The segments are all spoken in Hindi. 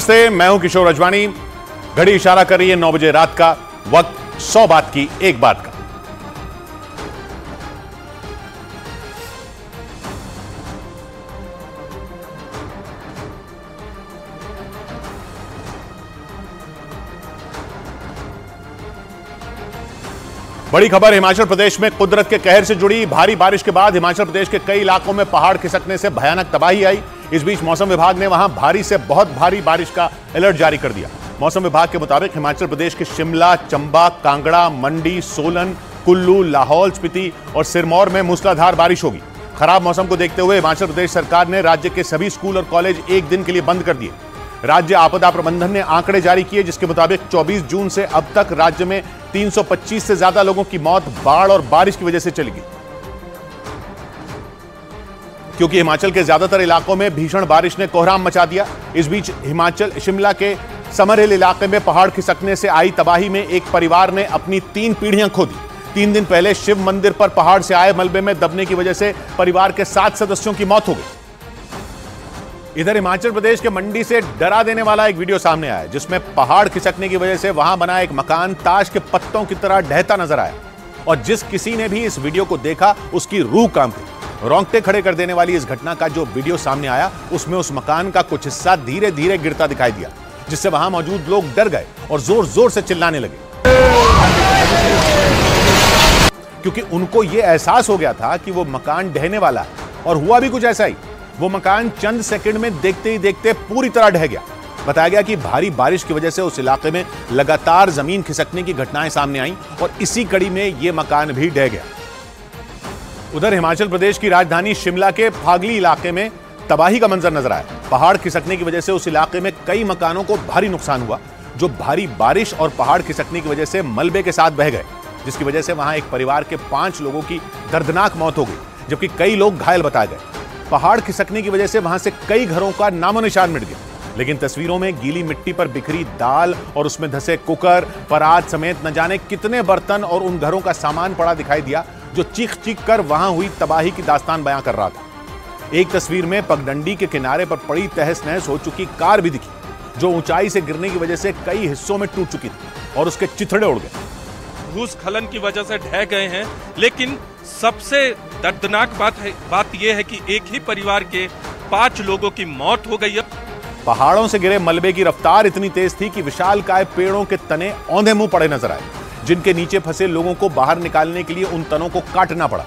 नमस्ते, मैं हूं किशोर अजवाणी। घड़ी इशारा कर रही है 9 बजे रात का। वक्त 100 बात की एक बात का। बड़ी खबर हिमाचल प्रदेश में कुदरत के कहर से जुड़ी। भारी बारिश के बाद हिमाचल प्रदेश के कई इलाकों में पहाड़ खिसकने से भयानक तबाही आई। इस बीच मौसम विभाग ने वहां भारी से बहुत भारी बारिश का अलर्ट जारी कर दिया। मौसम विभाग के मुताबिक हिमाचल प्रदेश के शिमला, चंबा, कांगड़ा, मंडी, सोलन, कुल्लू, लाहौल स्पीति और सिरमौर में मूसलाधार बारिश होगी। खराब मौसम को देखते हुए हिमाचल प्रदेश सरकार ने राज्य के सभी स्कूल और कॉलेज एक दिन के लिए बंद कर दिए। राज्य आपदा प्रबंधन ने आंकड़े जारी किए, जिसके मुताबिक 24 जून से अब तक राज्य में 325 से ज्यादा लोगों की मौत बाढ़ और बारिश की वजह से चली गई। क्योंकि हिमाचल के ज्यादातर इलाकों में भीषण बारिश ने कोहराम मचा दिया। इस बीच शिमला के समर हिल इलाके में पहाड़ खिसकने से आई तबाही में एक परिवार ने अपनी 3 पीढ़ियां खो दी। 3 दिन पहले शिव मंदिर पर पहाड़ से आए मलबे में दबने की वजह से परिवार के 7 सदस्यों की मौत हो गई। इधर हिमाचल प्रदेश के मंडी से डरा देने वाला एक वीडियो सामने आया, जिसमें पहाड़ खिसकने की वजह से वहां बना एक मकान ताश के पत्तों की तरह ढहता नजर आया। और जिस किसी ने भी इस वीडियो को देखा, उसकी रूह कांप गई। रोंगटे खड़े कर देने वाली इस घटना का जो वीडियो सामने आया, उसमें उस मकान का कुछ हिस्सा धीरे धीरे गिरता दिखाई दिया, जिससे वहां मौजूद लोग डर गए और जोर जोर से चिल्लाने लगे, क्योंकि उनको यह एहसास हो गया था कि वो मकान ढहने वाला है। और हुआ भी कुछ ऐसा ही। वो मकान चंद सेकंड में देखते ही देखते पूरी तरह ढह गया। बताया गया कि भारी बारिश की वजह से उस इलाके में लगातार जमीन खिसकने की घटनाएं सामने आईं और इसी कड़ी में यह मकान भी ढह गया। उधर हिमाचल प्रदेश की राजधानी शिमला के फागली इलाके में तबाही का मंजर नजर आया। पहाड़ खिसकने की वजह से उस इलाके में कई मकानों को भारी नुकसान हुआ, जो भारी बारिश और पहाड़ खिसकने की वजह से मलबे के साथ बह गए, जिसकी वजह से वहां एक परिवार के 5 लोगों की दर्दनाक मौत हो गई, जबकि कई लोग घायल बताए गए। पहाड़ खिसकने की वजह से वहां से कई घरों का नामो निशान मिट गया। लेकिन तस्वीरों में गीली मिट्टी पर बिखरी दाल और उसमें धंसे कुकर, परात समेत न जाने कितने बर्तन और उन घरों का सामान पड़ा दिखाई दिया, जो चीख चीख कर वहां हुई तबाही की दास्तान बयां कर रहा था। एक तस्वीर में पगडंडी के किनारे पर पड़ी तहस नहस हो चुकी कार भी दिखी, जो ऊंचाई से गिरने की वजह से कई हिस्सों में टूट चुकी थी और उसके चिथड़े उड़ गए। भूस्खलन की वजह से ढह गए हैं। लेकिन सबसे दर्दनाक बात यह है कि एक ही परिवार के 5 लोगों की मौत हो गई है। पहाड़ों से गिरे मलबे की रफ्तार इतनी तेज थी कि विशालकाय पेड़ों के तने औंधे मुंह पड़े नजर आए, जिनके नीचे फंसे लोगों को बाहर निकालने के लिए उन तनों को काटना पड़ा।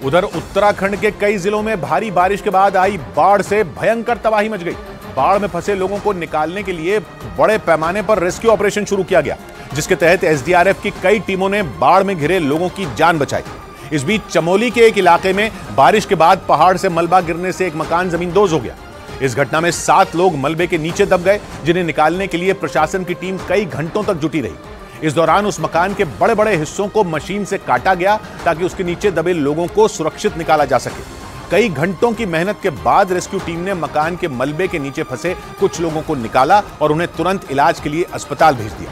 उधर उत्तराखंड के कई जिलों में भारी बारिश के बाद आई बाढ़ से भयंकर तबाही मच गई। बाढ़ में फंसे लोगों को निकालने के लिए बड़े पैमाने पर रेस्क्यू ऑपरेशन शुरू किया गया, जिसके तहत एसडीआरएफ की कई टीमों ने बाढ़ में घिरे लोगों की जान बचाई। इस बीच चमोली के एक इलाके में बारिश के बाद पहाड़ से मलबा गिरने से एक मकान जमींदोज हो गया। इस घटना में 7 लोग मलबे के नीचे दब गए, जिन्हें निकालने के लिए प्रशासन की टीम कई घंटों तक जुटी रही। इस दौरान उस मकान के बड़े बड़े हिस्सों को मशीन से काटा गया, ताकि उसके नीचे दबे लोगों को सुरक्षित निकाला जा सके। कई घंटों की मेहनत के बाद रेस्क्यू टीम ने मकान के मलबे के नीचे फंसे कुछ लोगों को निकाला और उन्हें तुरंत इलाज के लिए अस्पताल भेज दिया।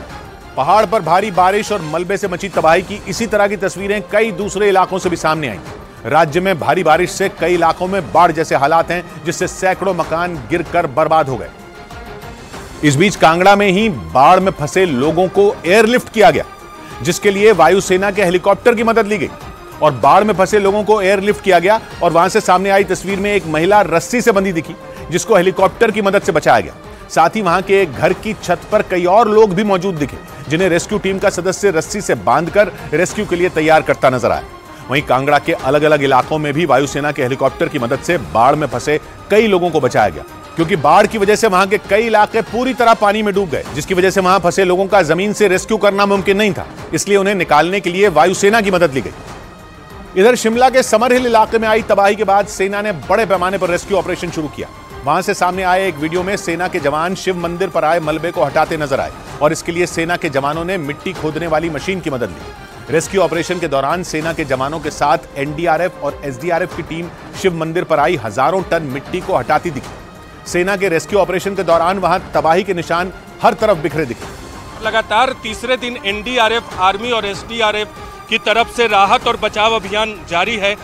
पहाड़ पर भारी बारिश और मलबे से मची तबाही की इसी तरह की तस्वीरें कई दूसरे इलाकों से भी सामने आई। राज्य में भारी बारिश से कई इलाकों में बाढ़ जैसे हालात हैं, जिससे सैकड़ों मकान गिरकर बर्बाद हो गए। इस बीच कांगड़ा में ही बाढ़ में फंसे लोगों को एयरलिफ्ट किया गया, जिसके लिए वायुसेना के हेलीकॉप्टर की मदद ली गई और बाढ़ में फंसे लोगों को एयरलिफ्ट किया गया। और वहां से सामने आई तस्वीर में एक महिला रस्सी से बंधी दिखी, जिसको हेलीकॉप्टर की मदद से बचाया गया। साथ ही वहां के एक घर की छत पर कई और लोग भी मौजूद दिखे, जिन्हें रेस्क्यू टीम का सदस्य रस्सी से बांधकर रेस्क्यू के लिए तैयार करता नजर आया। वहीं कांगड़ा के अलग अलग इलाकों में भी वायुसेना के हेलीकॉप्टर की मदद से बाढ़ में फंसे कई लोगों को बचाया गया, क्योंकि बाढ़ की वजह से वहां के कई इलाके पूरी तरह पानी में डूब गए, जिसकी वजह से वहां फंसे लोगों का जमीन से रेस्क्यू करना मुमकिन नहीं था। इसलिए उन्हें निकालने के लिए वायुसेना की मदद ली गई। इधर शिमला के समर हिल इलाके में आई तबाही के बाद सेना ने बड़े पैमाने पर रेस्क्यू ऑपरेशन शुरू किया। वहां से सामने आए एक वीडियो में सेना के जवान शिव मंदिर पर आए मलबे को हटाते नजर आए और इसके लिए सेना के जवानों ने मिट्टी खोदने वाली मशीन की मदद ली। रेस्क्यू ऑपरेशन के दौरान सेना के जवानों के साथ एनडीआरएफ और एसडीआरएफ की टीम शिव मंदिर पर आई हजारों टन मिट्टी को हटाती दिखी। सेना के रेस्क्यू ऑपरेशन के दौरान वहां तबाही के निशान हर तरफ बिखरे दिखे। लगातार तीसरे दिन एनडीआरएफ, आर्मी और एसडीआरएफ की तरफ से राहत और बचाव अभियान जारी है।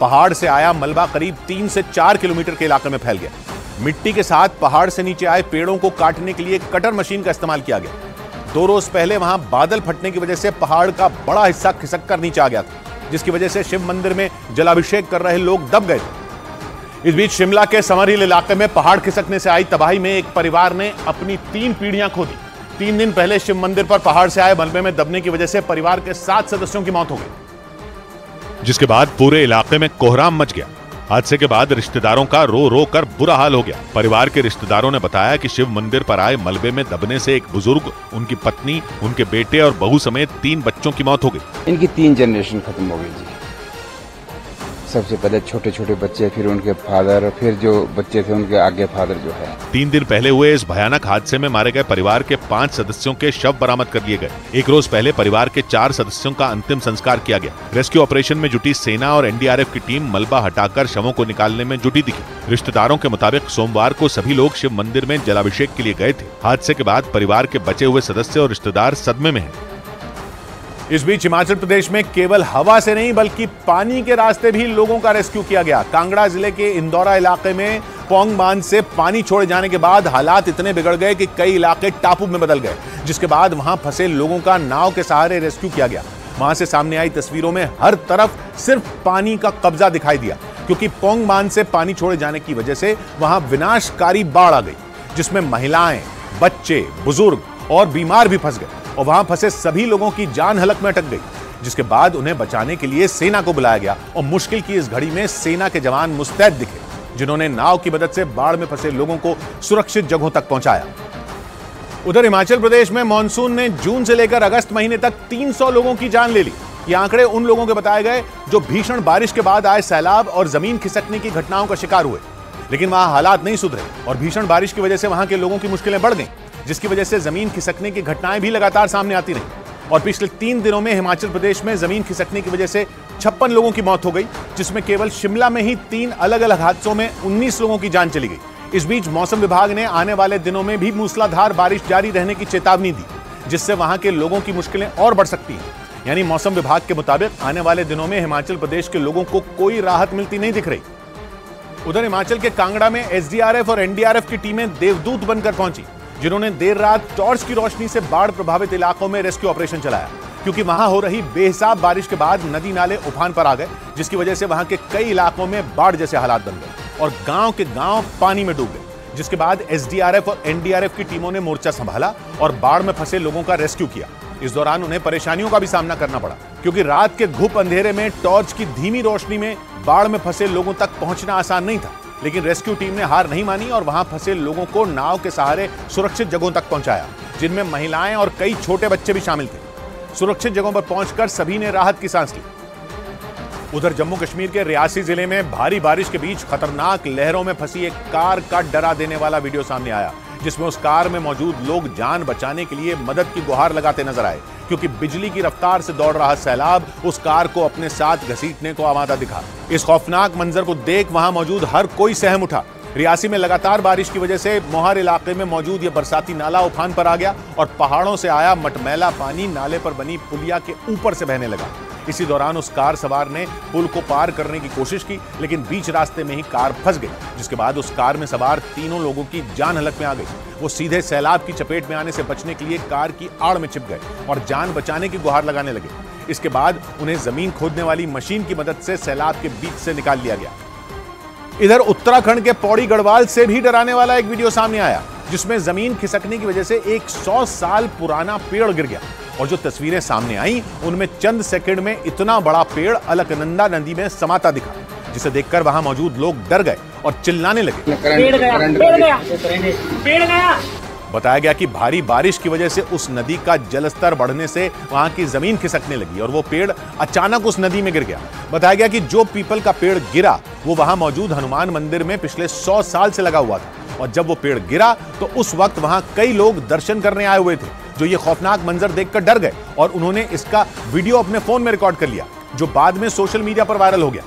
पहाड़ से आया मलबा करीब 3 से 4 किलोमीटर के इलाके में फैल गया। मिट्टी के साथ पहाड़ से नीचे आए पेड़ों को काटने के लिए कटर मशीन का इस्तेमाल किया गया। 2 रोज पहले वहां बादल फटने की वजह से पहाड़ का बड़ा हिस्सा खिसक कर नीचे आ गया था, जिसकी वजह से शिव मंदिर में जलाभिषेक कर रहे लोग दब गए थे। इस बीच शिमला के समरहिल इलाके में पहाड़ खिसकने से आई तबाही में एक परिवार ने अपनी 3 पीढ़ियां खो दी। 3 दिन पहले शिव मंदिर पर पहाड़ से आए मलबे में दबने की वजह से परिवार के 7 सदस्यों की मौत हो गई, जिसके बाद पूरे इलाके में कोहराम मच गया। हादसे के बाद रिश्तेदारों का रो रो कर बुरा हाल हो गया। परिवार के रिश्तेदारों ने बताया कि शिव मंदिर पर आए मलबे में दबने से एक बुजुर्ग, उनकी पत्नी, उनके बेटे और बहू समेत 3 बच्चों की मौत हो गई। इनकी 3 जनरेशन खत्म हो गई जी। सबसे पहले छोटे छोटे बच्चे, फिर उनके फादर, फिर जो बच्चे थे उनके आगे फादर जो है। 3 दिन पहले हुए इस भयानक हादसे में मारे गए परिवार के 5 सदस्यों के शव बरामद कर लिए गए। 1 रोज पहले परिवार के 4 सदस्यों का अंतिम संस्कार किया गया। रेस्क्यू ऑपरेशन में जुटी सेना और एनडीआरएफ की टीम मलबा हटाकर शवों को निकालने में जुटी दिखी। रिश्तेदारों के मुताबिक सोमवार को सभी लोग शिव मंदिर में जलाभिषेक के लिए गए थे। हादसे के बाद परिवार के बचे हुए सदस्य और रिश्तेदार सदमे में हैं। इस बीच हिमाचल प्रदेश में केवल हवा से नहीं बल्कि पानी के रास्ते भी लोगों का रेस्क्यू किया गया। कांगड़ा जिले के इंदौरा इलाके में पौंग बांध से पानी छोड़े जाने के बाद हालात इतने बिगड़ गए कि कई इलाके टापू में बदल गए, जिसके बाद वहां फंसे लोगों का नाव के सहारे रेस्क्यू किया गया। वहां से सामने आई तस्वीरों में हर तरफ सिर्फ पानी का कब्जा दिखाई दिया, क्योंकि पौंग बांध से पानी छोड़े जाने की वजह से वहां विनाशकारी बाढ़ आ गई, जिसमें महिलाएं, बच्चे, बुजुर्ग और बीमार भी फंस गए और वहां फंसे सभी लोगों की जान हलक में अटक गई, जिसके बाद उन्हें बचाने के लिए सेना को बुलाया गया और मुश्किल की इस घड़ी में सेना के जवान मुस्तैद दिखे, जिन्होंने नाव की मदद से बाढ़ में फंसे लोगों को सुरक्षित जगहों तक पहुंचाया। उधर हिमाचल प्रदेश में मानसून ने जून से लेकर अगस्त महीने तक 300 लोगों की जान ले ली। ये आंकड़े उन लोगों के बताए गए जो भीषण बारिश के बाद आए सैलाब और जमीन खिसकने की घटनाओं का शिकार हुए, लेकिन वहां हालात नहीं सुधरे और भीषण बारिश की वजह से वहां के लोगों की मुश्किलें बढ़ गईं, जिसकी वजह से जमीन खिसकने की घटनाएं भी लगातार सामने आती रहीं। और पिछले 3 दिनों में हिमाचल प्रदेश में जमीन खिसकने की वजह से 56 लोगों की मौत हो गई, जिसमें केवल शिमला में ही 3 अलग अलग हादसों में 19 लोगों की जान चली गई। इस बीच मौसम विभाग ने आने वाले दिनों में भी मूसलाधार बारिश जारी रहने की चेतावनी दी, जिससे वहां के लोगों की मुश्किलें और बढ़ सकती हैं। यानी मौसम विभाग के मुताबिक आने वाले दिनों में हिमाचल प्रदेश के लोगों को कोई राहत मिलती नहीं दिख रही। उधर हिमाचल के कांगड़ा में एसडीआरएफ और एनडीआरएफ की टीमें देवदूत बनकर पहुंची, जिन्होंने देर रात टॉर्च की रोशनी से बाढ़ प्रभावित इलाकों में रेस्क्यू ऑपरेशन चलाया, क्योंकि वहां हो रही बेहिसाब बारिश के बाद नदी नाले उफान पर आ गए, जिसकी वजह से वहां के कई इलाकों में बाढ़ जैसे हालात बन गए और गांव के गांव पानी में डूब गए, जिसके बाद एसडीआरएफ और एनडीआरएफ की टीमों ने मोर्चा संभाला और बाढ़ में फंसे लोगों का रेस्क्यू किया। इस दौरान उन्हें परेशानियों का भी सामना करना पड़ा, क्योंकि रात के घुप अंधेरे में टॉर्च की धीमी रोशनी में बाढ़ में फंसे लोगों तक पहुंचना आसान नहीं था। लेकिन रेस्क्यू टीम ने हार नहीं मानी और वहां फंसे लोगों को नाव के सहारे सुरक्षित जगहों तक पहुंचाया, जिनमें महिलाएं और कई छोटे बच्चे भी शामिल थे। सुरक्षित जगहों पर पहुंचकर सभी ने राहत की सांस ली। उधर जम्मू कश्मीर के रियासी जिले में भारी बारिश के बीच खतरनाक लहरों में फंसी एक कार का डरा देने वाला वीडियो सामने आया, जिसमें उस कार में मौजूद लोग जान बचाने के लिए मदद की गुहार लगाते नजर आए, क्योंकि बिजली की रफ्तार से दौड़ रहा सैलाब उस कार को अपने साथ घसीटने को आमादा दिखा। इस खौफनाक मंजर को देख वहां मौजूद हर कोई सहम उठा। रियासी में लगातार बारिश की वजह से मोहर इलाके में मौजूद यह बरसाती नाला उफान पर आ गया और पहाड़ों से आया मटमैला पानी नाले पर बनी पुलिया के ऊपर से बहने लगा। इसी दौरान उस कार सवार ने पुल को पार करने की कोशिश की, लेकिन बीच रास्ते में ही कार फंस गई, जिसके बाद उस कार में सवार 3 लोगों की जान हलक में आ गई। वो सीधे सैलाब की चपेट में आने से बचने के लिए कार की आड़ में छिप गए और जान बचाने की गुहार लगाने लगे। इसके बाद उन्हें जमीन खोदने वाली मशीन की मदद से सैलाब के बीच से निकाल लिया गया। इधर उत्तराखंड के पौड़ी गढ़वाल से भी डराने वाला एक वीडियो सामने आया, जिसमें जमीन खिसकने की वजह से एक 100 साल पुराना पेड़ गिर गया और जो तस्वीरें सामने आई उनमें चंद सेकंड में इतना बड़ा पेड़ अलकनंदा नदी में समाता दिखा, जिसे देखकर वहां मौजूद लोग डर गए और चिल्लाने लगे। पेड़ गया। बताया गया कि भारी बारिश की वजह से उस नदी का जलस्तर बढ़ने से वहां की जमीन खिसकने लगी और वो पेड़ अचानक उस नदी में गिर गया। बताया गया कि जो पीपल का पेड़ गिरा वो वहां मौजूद हनुमान मंदिर में पिछले 100 साल से लगा हुआ था और जब वो पेड़ गिरा तो उस वक्त वहां कई लोग दर्शन करने आए हुए थे, जो ये खौफनाक मंजर देखकर डर गए और उन्होंने इसका वीडियो अपने फोन में रिकॉर्ड कर लिया, जो बाद में सोशल मीडिया पर वायरल हो गया।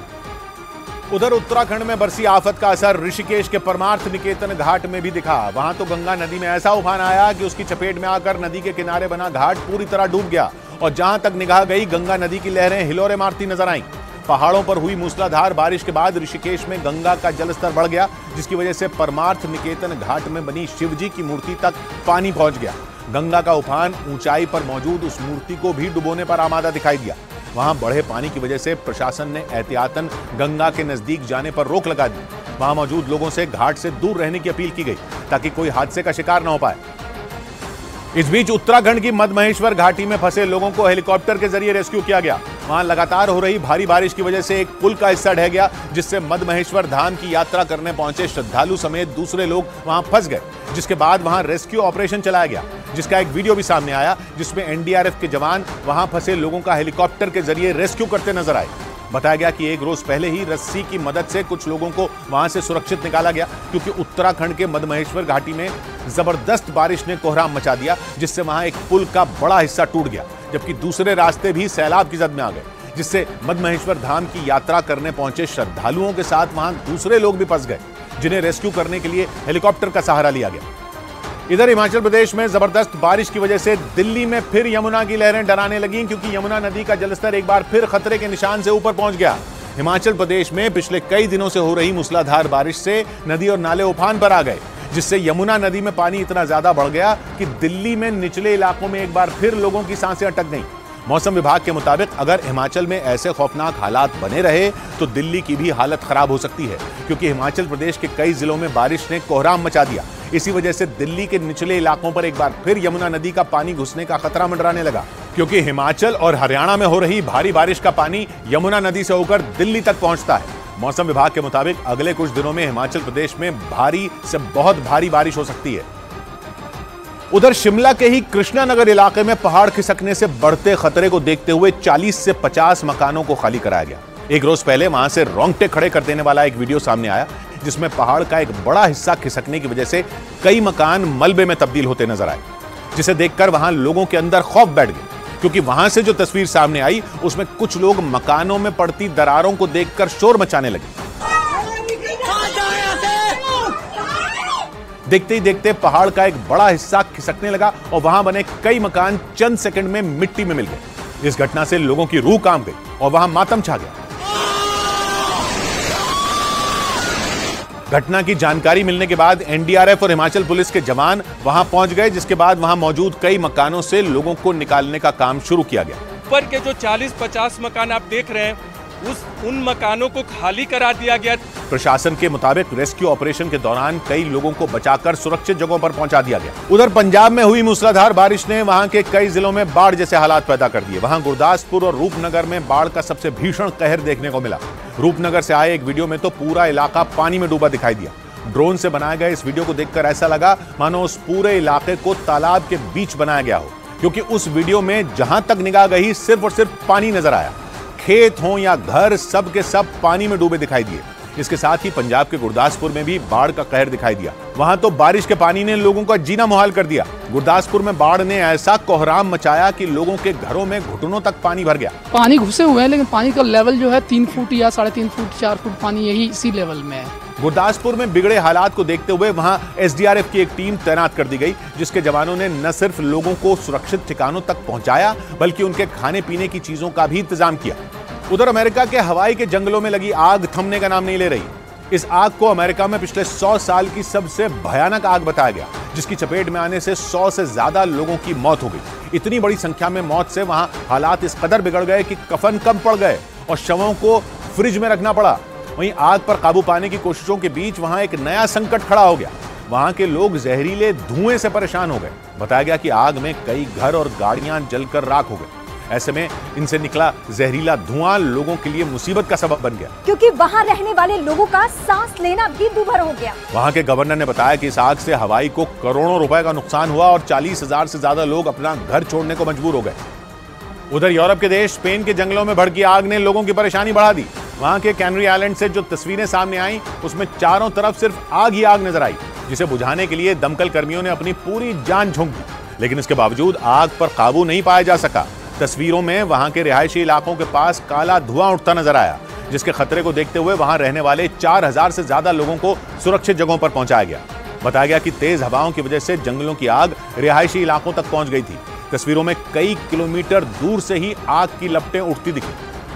उधर उत्तराखंड में बरसी आफत का असर ऋषिकेश के परमार्थ निकेतन घाट में भी दिखा। वहां तो गंगा नदी में ऐसा उफान आया कि उसकी चपेट में आकर नदी के किनारे बना घाट पूरी तरह डूब गया और जहां तक निगाह गई गंगा नदी की लहरें हिलोरे मारती नजर आईं। पहाड़ों पर हुई मूसलाधार बारिश के बाद ऋषिकेश में गंगा का जलस्तर बढ़ गया, जिसकी वजह से परमार्थ निकेतन घाट में बनी शिवजी की मूर्ति तक पानी पहुंच गया। गंगा का उफान ऊंचाई पर मौजूद उस मूर्ति को भी डुबोने पर आमादा दिखाई दिया। वहां बढ़े पानी की वजह से प्रशासन ने एहतियातन गंगा के नजदीक जाने पर रोक लगा दी। वहां मौजूद लोगों से घाट से दूर रहने की अपील की गई ताकि कोई हादसे का शिकार न हो पाए। इस बीच उत्तराखंड की मदमहेश्वर घाटी में फंसे लोगों को हेलीकॉप्टर के जरिए रेस्क्यू किया गया। वहां लगातार हो रही भारी बारिश की वजह से एक पुल का हिस्सा ढह गया, जिससे मदमहेश्वर धाम की यात्रा करने पहुंचे श्रद्धालु समेत दूसरे लोग वहां फंस गए, जिसके बाद वहां रेस्क्यू ऑपरेशन चलाया गया, जिसका एक वीडियो भी सामने आया, जिसमें एनडीआरएफ के जवान वहां फंसे लोगों का हेलीकॉप्टर के जरिए रेस्क्यू करते नजर आए। बताया गया कि एक रोज पहले ही रस्सी की मदद से कुछ लोगों को वहां से सुरक्षित निकाला गया, क्योंकि उत्तराखंड के मदमहेश्वर घाटी में जबरदस्त बारिश ने कोहराम मचा दिया, जिससे वहां एक पुल का बड़ा हिस्सा टूट गया, जबकि दूसरे रास्ते भी सैलाब की जद में आ गए, जिससे मदमहेश्वर धाम की यात्रा करने पहुंचे श्रद्धालुओं के साथ वहां दूसरे लोग भी फंस गए, जिन्हें रेस्क्यू करने के लिए हेलीकॉप्टर का सहारा लिया गया। इधर हिमाचल प्रदेश में जबरदस्त बारिश की वजह से दिल्ली में फिर यमुना की लहरें डराने लगीं, क्योंकि यमुना नदी का जलस्तर एक बार फिर खतरे के निशान से ऊपर पहुंच गया। हिमाचल प्रदेश में पिछले कई दिनों से हो रही मूसलाधार बारिश से नदी और नाले उफान पर आ गए, जिससे यमुना नदी में पानी इतना ज्यादा बढ़ गया कि दिल्ली में निचले इलाकों में एक बार फिर लोगों की सांसें अटक गईं। मौसम विभाग के मुताबिक अगर हिमाचल में ऐसे खौफनाक हालात बने रहे तो दिल्ली की भी हालत खराब हो सकती है, क्योंकि हिमाचल प्रदेश के कई जिलों में बारिश ने कोहराम मचा दिया। इसी वजह से दिल्ली के निचले इलाकों पर एक बार फिर यमुना नदी का पानी घुसने का खतरा मंडराने लगा, क्योंकि हिमाचल और हरियाणा में हो रही भारी बारिश का पानी यमुना नदी से होकर दिल्ली तक पहुंचता है। मौसम विभाग के मुताबिक अगले कुछ दिनों में हिमाचल प्रदेश में भारी से बहुत भारी बारिश हो सकती है। उधर शिमला के ही कृष्णानगर इलाके में पहाड़ खिसकने से बढ़ते खतरे को देखते हुए 40 से 50 मकानों को खाली कराया गया। एक रोज पहले वहां से रोंगटे खड़े कर देने वाला एक वीडियो सामने आया, जिसमें पहाड़ का एक बड़ा हिस्सा खिसकने की वजह से कई मकान मलबे में तब्दील होते नजर आए, जिसे देखकर वहां लोगों के अंदर खौफ बैठ गया, क्योंकि वहां से जो तस्वीर सामने आई उसमें कुछ लोग मकानों में पड़ती दरारों को देखकर शोर मचाने लगे। देखते ही देखते पहाड़ का एक बड़ा हिस्सा खिसकने लगा और वहां बने कई मकान चंद सेकंड में मिट्टी में मिल गए। इस घटना से लोगों की रूह कांप गई और वहां मातम छा गया। घटना की जानकारी मिलने के बाद एनडीआरएफ और हिमाचल पुलिस के जवान वहां पहुंच गए, जिसके बाद वहां मौजूद कई मकानों से लोगों को निकालने का काम शुरू किया गया। ऊपर के जो 40-50 मकान आप देख रहे हैं, उन मकानों को खाली करा दिया गया। प्रशासन के मुताबिक रेस्क्यू ऑपरेशन के दौरान कई लोगों को बचाकर सुरक्षित जगहों पर पहुंचा दिया गया। उधर पंजाब में हुई मूसलाधार बारिश ने वहां के कई जिलों में बाढ़ जैसे हालात पैदा कर दिए। वहां गुरदासपुर और रूपनगर में बाढ़ का सबसे भीषण कहर देखने को मिला। रूपनगर से आए एक वीडियो में तो पूरा इलाका पानी में डूबा दिखाई दिया। ड्रोन से बनाए गए इस वीडियो को देखकर ऐसा लगा मानो उस पूरे इलाके को तालाब के बीच बनाया गया हो, क्योंकि उस वीडियो में जहां तक निगाह गई सिर्फ और सिर्फ पानी नजर आया। खेत हो या घर, सब के सब पानी में डूबे दिखाई दिए। इसके साथ ही पंजाब के गुरदासपुर में भी बाढ़ का कहर दिखाई दिया। वहां तो बारिश के पानी ने लोगों का जीना मुहाल कर दिया। गुरदासपुर में बाढ़ ने ऐसा कोहराम मचाया कि लोगों के घरों में घुटनों तक पानी भर गया। पानी घुसे हुए हैं, लेकिन पानी का लेवल जो है 3 फुट या 3.5 फुट 4 फुट पानी यही इसी लेवल में है। गुरदासपुर में बिगड़े हालात को देखते हुए वहां एसडीआरएफ की एक टीम तैनात कर दी गई, जिसके जवानों ने न सिर्फ लोगों को सुरक्षित ठिकानों तक पहुंचाया, बल्कि उनके खाने पीने की चीजों का भी इंतजाम किया। उधर अमेरिका के हवाई के जंगलों में लगी आग थमने का नाम नहीं ले रही। इस आग को अमेरिका में पिछले 100 साल की सबसे भयानक आग बताया गया, जिसकी चपेट में आने से 100 से ज्यादा लोगों की मौत हो गई। इतनी बड़ी संख्या में मौत से वहां हालात इस कदर बिगड़ गए कि कफन कम पड़ गए और शवों को फ्रिज में रखना पड़ा। वहीं आग पर काबू पाने की कोशिशों के बीच वहां एक नया संकट खड़ा हो गया। वहां के लोग जहरीले धुएं से परेशान हो गए। बताया गया कि आग में कई घर और गाड़ियां जलकर राख हो गए। ऐसे में इनसे निकला जहरीला धुआं लोगों के लिए मुसीबत का सबब बन गया, क्योंकि वहां रहने वाले लोगों का सांस लेना भी दूभर हो गया। वहां के गवर्नर ने बताया कि इस आग से हवाई को करोड़ों रुपए का नुकसान हुआ और 40,000 से ज्यादा लोग अपना घर छोड़ने को मजबूर हो गए। उधर यूरोप के देश स्पेन के जंगलों में भड़की आग ने लोगों की परेशानी बढ़ा दी। वहां के कैनरी आइलैंड से जो तस्वीरें सामने आई, उसमें चारों तरफ सिर्फ आग ही आग नजर आई, जिसे बुझाने के लिए दमकल कर्मियों ने अपनी पूरी जान झोंक दी, लेकिन इसके बावजूद आग पर काबू नहीं पाया जा सका। तस्वीरों में वहां के रिहायशी इलाकों के पास काला धुआं उठता नजर आया, जिसके खतरे को देखते हुए वहां रहने वाले 4000 से ज्यादा लोगों को सुरक्षित जगहों पर पहुंचाया गया। बताया गया कि तेज हवाओं की वजह से जंगलों की आग रिहायशी इलाकों तक पहुंच गई थी। तस्वीरों में कई किलोमीटर दूर से ही आग की लपटें उठती दिखी।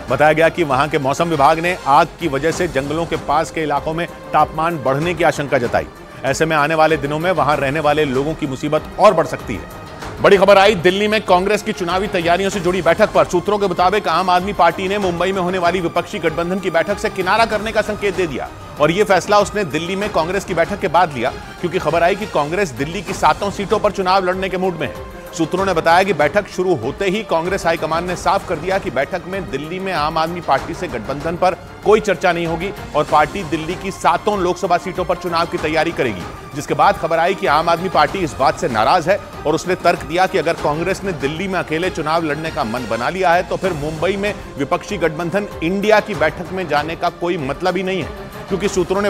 बताया गया कि वहां के मौसम विभाग ने आग की वजह से जंगलों के पास के इलाकों में तापमान बढ़ने की आशंका जताई। ऐसे में आने वाले दिनों में वहां रहने वाले लोगों की मुसीबत और बढ़ सकती है। बड़ी खबर आई दिल्ली में कांग्रेस की चुनावी तैयारियों से जुड़ी बैठक पर। सूत्रों के मुताबिक आम आदमी पार्टी ने मुंबई में होने वाली विपक्षी गठबंधन की बैठक से किनारा करने का संकेत दे दिया और यह फैसला उसने दिल्ली में कांग्रेस की बैठक के बाद लिया, क्योंकि खबर आई कि कांग्रेस दिल्ली की 7 सीटों पर चुनाव लड़ने के मूड में है। सूत्रों ने बताया कि बैठक शुरू होते ही कांग्रेस हाईकमान ने साफ कर दिया कि बैठक में दिल्ली में आम आदमी पार्टी से गठबंधन पर कोई चर्चा नहीं होगी और पार्टी दिल्ली की 7 लोकसभा सीटों पर चुनाव की तैयारी करेगी। जिसके बाद खबर आई कि आम आदमी पार्टी इस बात से नाराज है और उसने तर्क दिया कि अगर कांग्रेस ने दिल्ली में अकेले चुनाव लड़ने का मन बना लिया है तो फिर मुंबई में विपक्षी गठबंधन इंडिया की बैठक में जाने का कोई मतलब ही नहीं है, क्योंकि सूत्रों ने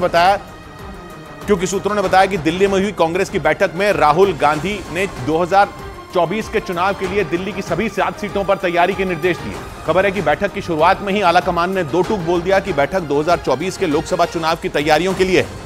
बताया कि दिल्ली में हुई कांग्रेस की बैठक में राहुल गांधी ने 2024 के चुनाव के लिए दिल्ली की सभी 7 सीटों पर तैयारी के निर्देश दिए। खबर है कि बैठक की शुरुआत में ही आलाकमान ने 2 टूक बोल दिया कि बैठक 2024 के लोकसभा चुनाव की तैयारियों के लिए है।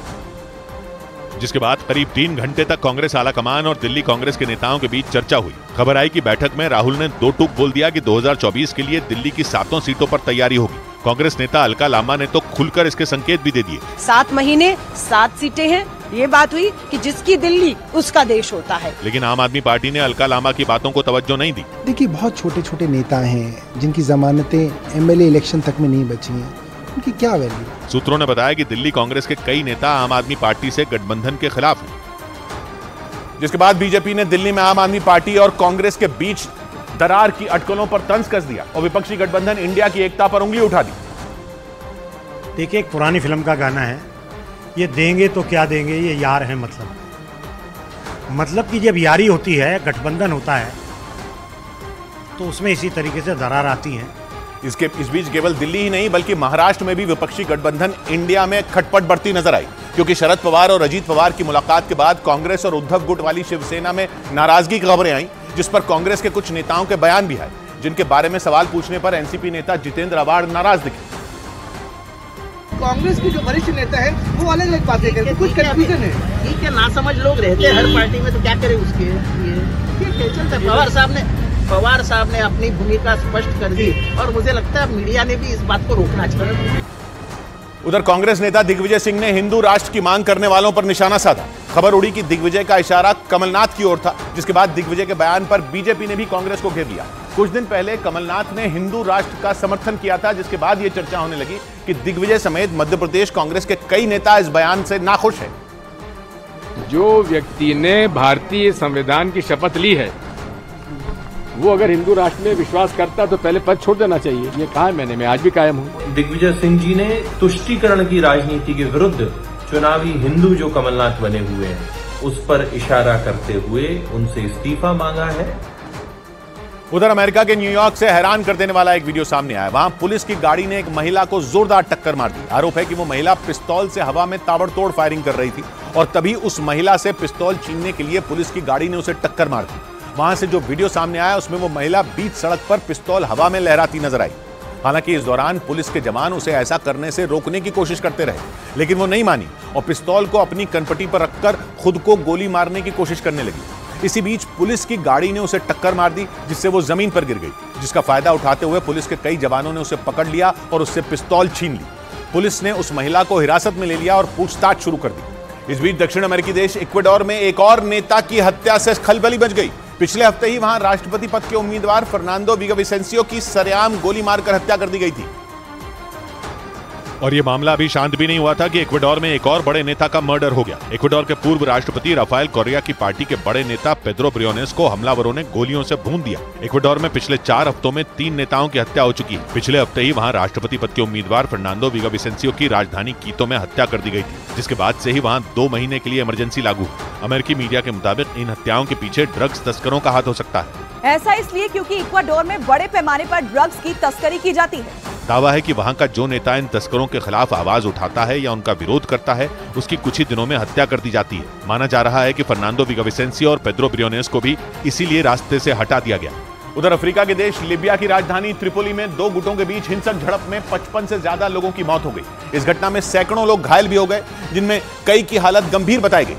जिसके बाद करीब 3 घंटे तक कांग्रेस आलाकमान और दिल्ली कांग्रेस के नेताओं के बीच चर्चा हुई। खबर आई कि बैठक में राहुल ने 2 टूक बोल दिया कि 2024 के लिए दिल्ली की 7 सीटों पर तैयारी होगी। कांग्रेस नेता अलका लांबा ने तो खुलकर इसके संकेत भी दे दिए। 7 महीने 7 सीटें हैं, ये बात हुई कि जिसकी दिल्ली उसका देश होता है। लेकिन आम आदमी पार्टी ने अलका लांबा की बातों को तवज्जो नहीं दी। देखिए, बहुत छोटे छोटे नेता हैं जिनकी जमानतें एमएलए इलेक्शन तक में नहीं बची हैं, उनकी क्या वैल्यू। सूत्रों ने बताया कि दिल्ली कांग्रेस के कई नेता आम आदमी पार्टी से गठबंधन के खिलाफ हैं। जिसके बाद बीजेपी ने दिल्ली में आम आदमी पार्टी और कांग्रेस के बीच दरार की अटकलों पर तंज कस दिया और विपक्षी गठबंधन इंडिया की एकता पर उंगली उठा दी। देखिए, एक पुरानी फिल्म का गाना है, ये देंगे तो क्या देंगे, ये यार है मतलब कि जब यारी होती है, गठबंधन होता है, तो उसमें इसी तरीके से दरार आती है। इस बीच केवल दिल्ली ही नहीं बल्कि महाराष्ट्र में भी विपक्षी गठबंधन इंडिया में खटपट बढ़ती नजर आई, क्योंकि शरद पवार और अजीत पवार की मुलाकात के बाद कांग्रेस और उद्धव गुट वाली शिवसेना में नाराजगी की खबरें आई, जिस पर कांग्रेस के कुछ नेताओं के बयान भी आए, जिनके बारे में सवाल पूछने पर एनसीपी नेता जितेंद्र आवाड़ नाराज दिखे। कांग्रेस के जो वरिष्ठ नेता हैं वो अलग अलग बातें करते, कुछ कंफ्यूजन है। ठीक है, नासमझ लोग रहते हैं हर पार्टी में, तो क्या करें उसके ये चलता। पवार साहब ने अपनी भूमिका स्पष्ट कर दी और मुझे लगता है मीडिया ने भी इस बात को रोकना चाहिए। उधर कांग्रेस नेता दिग्विजय सिंह ने हिंदू राष्ट्र की मांग करने वालों पर निशाना साधा। खबर उड़ी कि दिग्विजय का इशारा कमलनाथ की ओर था, जिसके बाद दिग्विजय के बयान पर बीजेपी ने भी कांग्रेस को घेर लिया। कुछ दिन पहले कमलनाथ ने हिंदू राष्ट्र का समर्थन किया था, जिसके बाद यह चर्चा होने लगी कि दिग्विजय समेत मध्य प्रदेश कांग्रेस के कई नेता इस बयान से नाखुश हैं। जो व्यक्ति ने भारतीय संविधान की शपथ ली है, वो अगर हिंदू राष्ट्र में विश्वास करता तो पहले पद छोड़ देना चाहिए। ये कहा है मैंने, मैं आज भी कायम हूँ। दिग्विजय सिंह जी ने तुष्टीकरण की राजनीति के विरुद्ध चुनावी हिंदू जो कमलनाथ बने हुए हैं, उस पर इशारा करते हुए उनसे इस्तीफा मांगा है। उधर अमेरिका के न्यूयॉर्क से हैरान कर देने वाला एक वीडियो सामने आया। वहां पुलिस की गाड़ी ने एक महिला को जोरदार टक्कर मार दी। आरोप है कि वो महिला पिस्तौल से हवा में ताबड़तोड़ फायरिंग कर रही थी और तभी उस महिला से पिस्तौल छीनने के लिए पुलिस की गाड़ी ने उसे टक्कर मार दी। वहां से जो वीडियो सामने आया उसमें वो महिला बीच सड़क पर पिस्तौल हवा में लहराती नजर आई। हालांकि इस दौरान पुलिस के जवान उसे ऐसा करने से रोकने की कोशिश करते रहे, लेकिन वो नहीं मानी और पिस्तौल को अपनी कनपटी पर रखकर खुद को गोली मारने की कोशिश करने लगी। इसी बीच पुलिस की गाड़ी ने उसे टक्कर मार दी, जिससे वो जमीन पर गिर गई, जिसका फायदा उठाते हुए पुलिस के कई जवानों ने उसे पकड़ लिया और उससे पिस्तौल छीन ली। पुलिस ने उस महिला को हिरासत में ले लिया और पूछताछ शुरू कर दी। इस बीच दक्षिण अमेरिकी देश इक्वाडोर में एक और नेता की हत्या से खलबली मच गई। पिछले हफ्ते ही वहां राष्ट्रपति पद के उम्मीदवार फर्नांडो विगाविसेंसियो की सरेआम गोली मारकर हत्या कर दी गई थी। और यह मामला अभी शांत भी नहीं हुआ था कि इक्वाडोर में एक और बड़े नेता का मर्डर हो गया। इक्वाडोर के पूर्व राष्ट्रपति राफेल कोरिया की पार्टी के बड़े नेता पेड्रो ब्रियोनेस को हमलावरों ने गोलियों से भून दिया। इक्वाडोर में पिछले 4 हफ्तों में 3 नेताओं की हत्या हो चुकी है। पिछले हफ्ते ही वहां राष्ट्रपति पद के उम्मीदवार फर्नांडो विगाविसेंसियो की राजधानी कीतो में हत्या कर दी गई थी, जिसके बाद से ही वहां 2 महीने के लिए इमरजेंसी लागू हुई। अमेरिकी मीडिया के मुताबिक इन हत्याओं के पीछे ड्रग्स तस्करों का हाथ हो सकता है। ऐसा इसलिए क्योंकि इक्वाडोर में बड़े पैमाने पर ड्रग्स की तस्करी की जाती है। दावा है कि वहां का जो नेता इन तस्करों के खिलाफ आवाज उठाता है या उनका विरोध करता है, उसकी कुछ ही दिनों में हत्या कर दी जाती है। माना जा रहा है कि फर्नांडो विगाविसेंसियो और पेड्रो ब्रियोनेस को भी इसीलिए रास्ते से हटा दिया गया। उधर अफ्रीका के देश लीबिया की राजधानी त्रिपोली में 2 गुटों के बीच हिंसक झड़प में 55 से ज्यादा लोगों की मौत हो गई। इस घटना में सैकड़ों लोग घायल भी हो गए, जिनमें कई की हालत गंभीर बताई गई।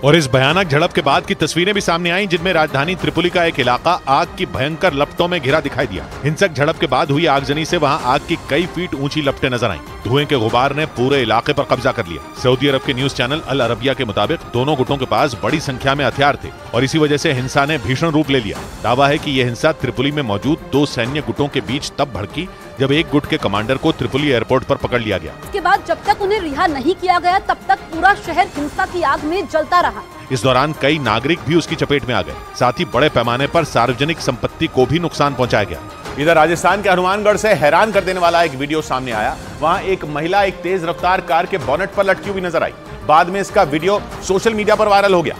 और इस भयानक झड़प के बाद की तस्वीरें भी सामने आई, जिनमें राजधानी त्रिपुली का एक इलाका आग की भयंकर लपटों में घिरा दिखाई दिया। हिंसक झड़प के बाद हुई आगजनी से वहां आग की कई फीट ऊंची लपटें नजर आईं। धुएं के गुबार ने पूरे इलाके पर कब्जा कर लिया। सऊदी अरब के न्यूज चैनल अल अरबिया के मुताबिक दोनों गुटों के पास बड़ी संख्या में हथियार थे और इसी वजह से हिंसा ने भीषण रूप ले लिया। दावा है कि यह हिंसा त्रिपुली में मौजूद दो सैन्य गुटों के बीच तब भड़की जब एक गुट के कमांडर को त्रिपुली एयरपोर्ट पर पकड़ लिया गया। इसके बाद जब तक उन्हें रिहा नहीं किया गया तब तक पूरा शहर हिंसा की आग में जलता रहा। इस दौरान कई नागरिक भी उसकी चपेट में आ गए। साथ ही बड़े पैमाने पर सार्वजनिक संपत्ति को भी नुकसान पहुंचाया गया। इधर राजस्थान के हनुमानगढ़ से हैरान कर देने वाला एक वीडियो सामने आया। वहां एक महिला एक तेज रफ्तार कार के बोनेट पर लटकी हुई नजर आई। बाद में इसका वीडियो सोशल मीडिया पर वायरल हो गया,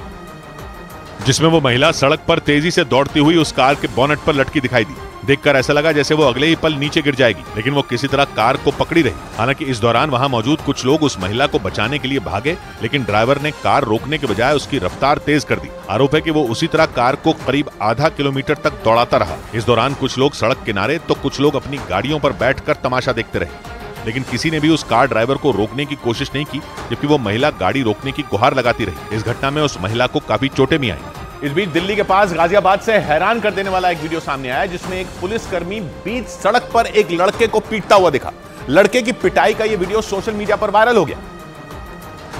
जिसमें वो महिला सड़क पर तेजी से दौड़ती हुई उस कार के बोनेट पर लटकी दिखाई दी। देखकर ऐसा लगा जैसे वो अगले ही पल नीचे गिर जाएगी, लेकिन वो किसी तरह कार को पकड़ी रही। हालांकि इस दौरान वहां मौजूद कुछ लोग उस महिला को बचाने के लिए भागे, लेकिन ड्राइवर ने कार रोकने के बजाय उसकी रफ्तार तेज कर दी। आरोप है कि वो उसी तरह कार को करीब आधा किलोमीटर तक दौड़ाता रहा। इस दौरान कुछ लोग सड़क किनारे तो कुछ लोग अपनी गाड़ियों पर बैठकर तमाशा देखते रहे, लेकिन किसी ने भी उस कार ड्राइवर को रोकने की कोशिश नहीं की, जबकि वो महिला गाड़ी रोकने की गुहार लगाती रही। इस घटना में उस महिला को काफी चोटें भी आई। इस बीच दिल्ली के पास गाजियाबाद से हैरान कर देने वाला एक वीडियो सामने आया, जिसमें एक पुलिसकर्मी बीच सड़क पर एक लड़के को पीटता हुआ दिखा। लड़के की पिटाई का यह वीडियो सोशल मीडिया पर वायरल हो गया,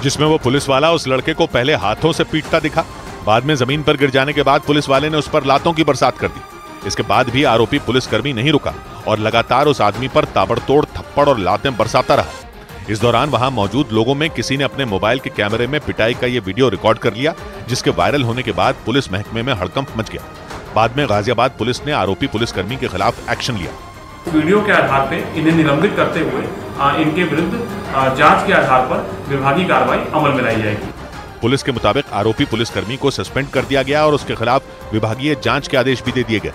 जिसमें वो पुलिस वाला उस लड़के को पहले हाथों से पीटता दिखा। बाद में जमीन पर गिर जाने के बाद पुलिस वाले ने उस पर लातों की बरसात कर दी। इसके बाद भी आरोपी पुलिसकर्मी नहीं रुका और लगातार उस आदमी पर ताबड़तोड़ थप्पड़ और लातें बरसाता रहा। इस दौरान वहां मौजूद लोगों में किसी ने अपने मोबाइल के कैमरे में पिटाई का ये वीडियो रिकॉर्ड कर लिया, जिसके वायरल होने के बाद पुलिस महकमे में हड़कंप मच गया। बाद में गाजियाबाद पुलिस ने आरोपी पुलिसकर्मी के खिलाफ एक्शन लिया। वीडियो के आधार पर इन्हें निलंबित करते हुए इनके विरुद्ध जांच के आधार पर विभागीय कार्रवाई अमल में लाई जाएगी। पुलिस के मुताबिक आरोपी पुलिसकर्मी को सस्पेंड कर दिया गया और उसके खिलाफ विभागीय जांच के आदेश भी दे दिए गए।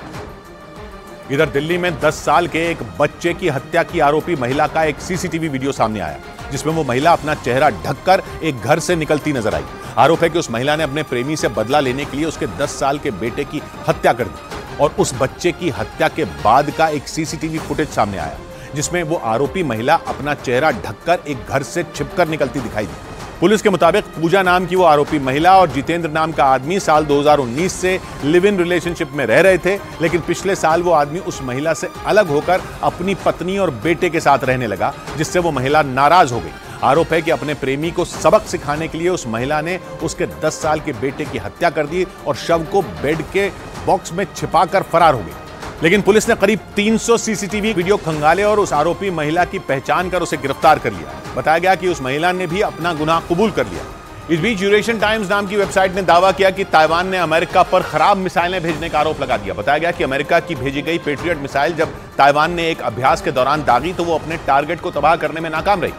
इधर दिल्ली में 10 साल के एक बच्चे की हत्या की आरोपी महिला का एक सीसीटीवी वीडियो सामने आया, जिसमें वो महिला अपना चेहरा ढककर एक घर से निकलती नजर आई। आरोप है कि उस महिला ने अपने प्रेमी से बदला लेने के लिए उसके 10 साल के बेटे की हत्या कर दी और उस बच्चे की हत्या के बाद का एक सीसीटीवी फुटेज सामने आया, जिसमें वो आरोपी महिला अपना चेहरा ढककर एक घर से छिपकर निकलती दिखाई दी। पुलिस के मुताबिक पूजा नाम की वो आरोपी महिला और जितेंद्र नाम का आदमी साल 2019 से लिव इन रिलेशनशिप में रह रहे थे, लेकिन पिछले साल वो आदमी उस महिला से अलग होकर अपनी पत्नी और बेटे के साथ रहने लगा, जिससे वो महिला नाराज हो गई। आरोप है कि अपने प्रेमी को सबक सिखाने के लिए उस महिला ने उसके 10 साल के बेटे की हत्या कर दी और शव को बेड के बॉक्स में छिपाकर फरार हो गई। लेकिन पुलिस ने करीब 300 सीसीटीवी वीडियो खंगाले और उस आरोपी महिला की पहचान कर उसे गिरफ्तार कर लिया। बताया गया कि उस महिला ने भी अपना गुनाह कबूल कर लिया। इस बीच यूरेशियन टाइम्स नाम की वेबसाइट ने दावा किया कि ताइवान ने अमेरिका पर खराब मिसाइलें भेजने का आरोप लगा दिया। बताया गया कि अमेरिका की भेजी गई पेट्रियट मिसाइल जब ताइवान ने एक अभ्यास के दौरान दागी तो वो अपने टारगेट को तबाह करने में नाकाम रही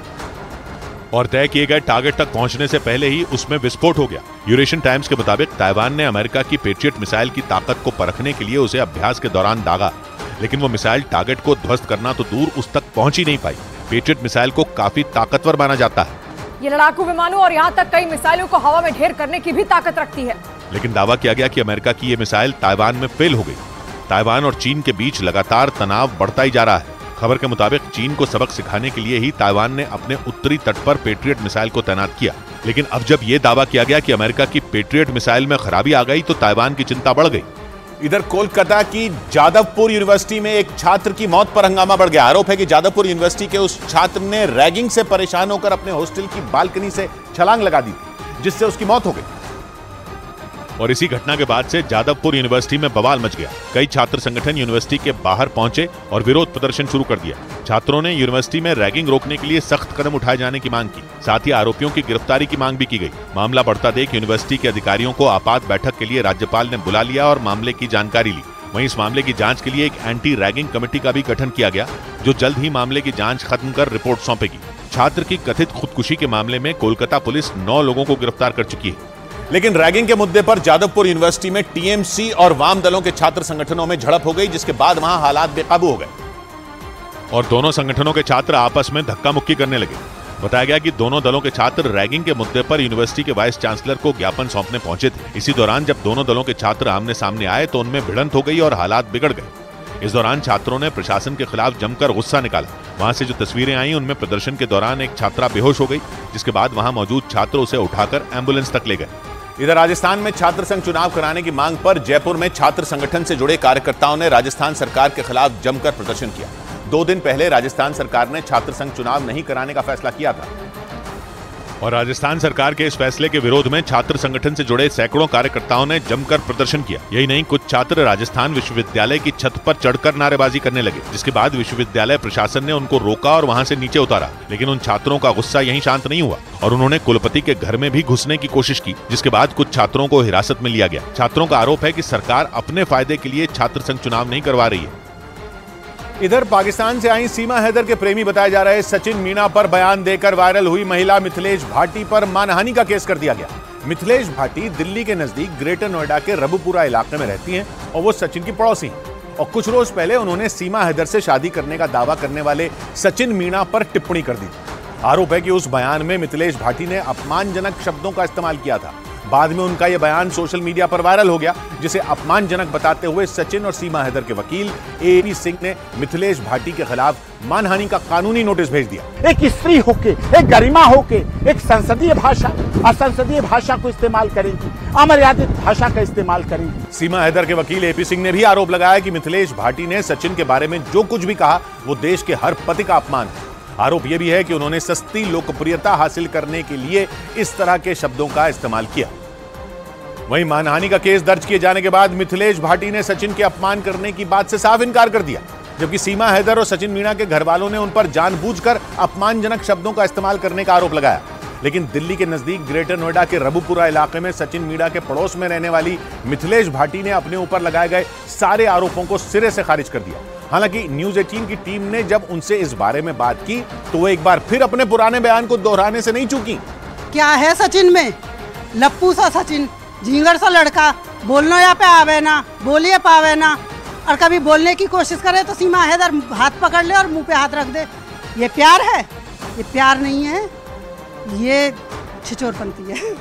और तय किए गए टारगेट तक पहुंचने से पहले ही उसमें विस्फोट हो गया। यूरेशियन टाइम्स के मुताबिक ताइवान ने अमेरिका की पेट्रियट मिसाइल की ताकत को परखने के लिए उसे अभ्यास के दौरान दागा, लेकिन वो मिसाइल टारगेट को ध्वस्त करना तो दूर उस तक पहुंच ही नहीं पाई। पेट्रियट मिसाइल को काफी ताकतवर माना जाता है। ये लड़ाकू विमानों और यहाँ तक कई मिसाइलों को हवा में ढेर करने की भी ताकत रखती है, लेकिन दावा किया गया कि अमेरिका की ये मिसाइल ताइवान में फेल हो गई। ताइवान और चीन के बीच लगातार तनाव बढ़ता ही जा रहा है। खबर के मुताबिक चीन को सबक सिखाने के लिए ही ताइवान ने अपने उत्तरी तट पर पेट्रियट मिसाइल को तैनात किया, लेकिन अब जब ये दावा किया गया कि अमेरिका की पेट्रियट मिसाइल में खराबी आ गई तो ताइवान की चिंता बढ़ गई। इधर कोलकाता की जादवपुर यूनिवर्सिटी में एक छात्र की मौत पर हंगामा बढ़ गया। आरोप है कि जादवपुर यूनिवर्सिटी के उस छात्र ने रैगिंग से परेशान होकर अपने हॉस्टल की बालकनी से छलांग लगा दी थी, जिससे उसकी मौत हो गई। और इसी घटना के बाद से जादवपुर यूनिवर्सिटी में बवाल मच गया। कई छात्र संगठन यूनिवर्सिटी के बाहर पहुंचे और विरोध प्रदर्शन शुरू कर दिया। छात्रों ने यूनिवर्सिटी में रैगिंग रोकने के लिए सख्त कदम उठाए जाने की मांग की। साथ ही आरोपियों की गिरफ्तारी की मांग भी की गई। मामला बढ़ता देख यूनिवर्सिटी के अधिकारियों को आपात बैठक के लिए राज्यपाल ने बुला लिया और मामले की जानकारी ली। वहीं इस मामले की जांच के लिए एक एंटी रैगिंग कमेटी का भी गठन किया गया, जो जल्द ही मामले की जांच खत्म कर रिपोर्ट सौंपेगी। छात्र की कथित खुदकुशी के मामले में कोलकाता पुलिस 9 लोगों को गिरफ्तार कर चुकी है। लेकिन रैगिंग के मुद्दे पर जादवपुर यूनिवर्सिटी में टीएमसी और वाम दलों के छात्र संगठनों में झड़प हो गई, जिसके बाद वहां हालात बेकाबू हो गए और दोनों संगठनों के छात्र आपस में धक्का मुक्की करने लगे। बताया गया कि दोनों दलों के छात्र रैगिंग के मुद्दे पर यूनिवर्सिटी के वाइस चांसलर को ज्ञापन सौंपने पहुंचे थे। इसी दौरान जब दोनों दलों के छात्र आमने सामने आए तो उनमें भिड़ंत हो गई और हालात बिगड़ गए। इस दौरान छात्रों ने प्रशासन के खिलाफ जमकर गुस्सा निकाला। वहां से जो तस्वीरें आई उनमें प्रदर्शन के दौरान एक छात्रा बेहोश हो गई, जिसके बाद वहां मौजूद छात्र उसे उठाकर एम्बुलेंस तक ले गए। इधर राजस्थान में छात्र संघ चुनाव कराने की मांग पर जयपुर में छात्र संगठन से जुड़े कार्यकर्ताओं ने राजस्थान सरकार के खिलाफ जमकर प्रदर्शन किया। 2 दिन पहले राजस्थान सरकार ने छात्र संघ चुनाव नहीं कराने का फैसला किया था और राजस्थान सरकार के इस फैसले के विरोध में छात्र संगठन से जुड़े सैकड़ों कार्यकर्ताओं ने जमकर प्रदर्शन किया। यही नहीं, कुछ छात्र राजस्थान विश्वविद्यालय की छत पर चढ़कर नारेबाजी करने लगे, जिसके बाद विश्वविद्यालय प्रशासन ने उनको रोका और वहां से नीचे उतारा। लेकिन उन छात्रों का गुस्सा यहीं शांत नहीं हुआ और उन्होंने कुलपति के घर में भी घुसने की कोशिश की, जिसके बाद कुछ छात्रों को हिरासत में लिया गया। छात्रों का आरोप है कि सरकार अपने फायदे के लिए छात्र संघ चुनाव नहीं करवा रही है। इधर पाकिस्तान से आई सीमा हैदर के प्रेमी बताए जा रहे सचिन मीणा पर बयान देकर वायरल हुई महिला मिथिलेश भाटी पर मानहानि का केस कर दिया गया। मिथिलेश भाटी दिल्ली के नजदीक ग्रेटर नोएडा के रबुपुरा इलाके में रहती हैं और वो सचिन की पड़ोसी हैं और कुछ रोज पहले उन्होंने सीमा हैदर से शादी करने का दावा करने वाले सचिन मीणा पर टिप्पणी कर दी। आरोप है कि उस बयान में मिथिलेश भाटी ने अपमानजनक शब्दों का इस्तेमाल किया था। बाद में उनका यह बयान सोशल मीडिया पर वायरल हो गया, जिसे अपमानजनक बताते हुए सचिन और सीमा हैदर के वकील एपी सिंह ने मिथिलेश भाटी के खिलाफ मानहानि का कानूनी नोटिस भेज दिया। एक स्त्री होके, एक गरिमा होके, एक संसदीय भाषा, असंसदीय भाषा को इस्तेमाल करेंगी, अमर्यादित भाषा का इस्तेमाल करेंगी। सीमा हैदर के वकील एपी सिंह ने भी आरोप लगाया कि मिथिलेश भाटी ने सचिन के बारे में जो कुछ भी कहा वो देश के हर पति का अपमान है। आरोप यह भी है कि उन्होंने सस्ती लोकप्रियता हासिल करने के लिए इस तरह के शब्दों का इस्तेमाल किया। वहीं मानहानि का केस दर्ज किए जाने के बाद मिथिलेश भाटी ने सचिन के अपमान करने की बात से साफ इनकार कर दिया, जबकि सीमा हैदर और सचिन मीणा के घर वालों ने उन पर जानबूझकर अपमानजनक शब्दों का इस्तेमाल करने का आरोप लगाया। लेकिन दिल्ली के नजदीक ग्रेटर नोएडा के रबुपुरा इलाके में सचिन मीणा के पड़ोस में रहने वाली मिथिलेश भाटी ने अपने ऊपर लगाए गए सारे आरोपों को सिरे से खारिज कर दिया। हालांकि न्यूज 18 की टीम ने जब उनसे इस बारे में बात की तो वो एक बार फिर अपने पुराने बयान को दोहराने से नहीं चूकी। क्या है सचिन में? लप्पू सा सचिन, झींगर सा लड़का, बोलना या पे आवे ना, बोलिए पावे ना, और कभी बोलने की कोशिश करे तो सीमा हैदर हाथ पकड़ ले और मुंह पे हाथ रख दे। ये प्यार है? ये प्यार नहीं है, ये छिचोरपंती है।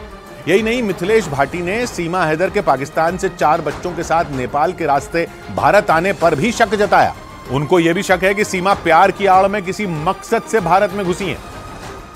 यही नहीं, मिथिलेश भाटी ने सीमा हैदर के पाकिस्तान से 4 बच्चों के साथ नेपाल के रास्ते भारत आने पर भी शक जताया। उनको यह भी शक है कि सीमा प्यार की आड़ में किसी मकसद से भारत में घुसी है।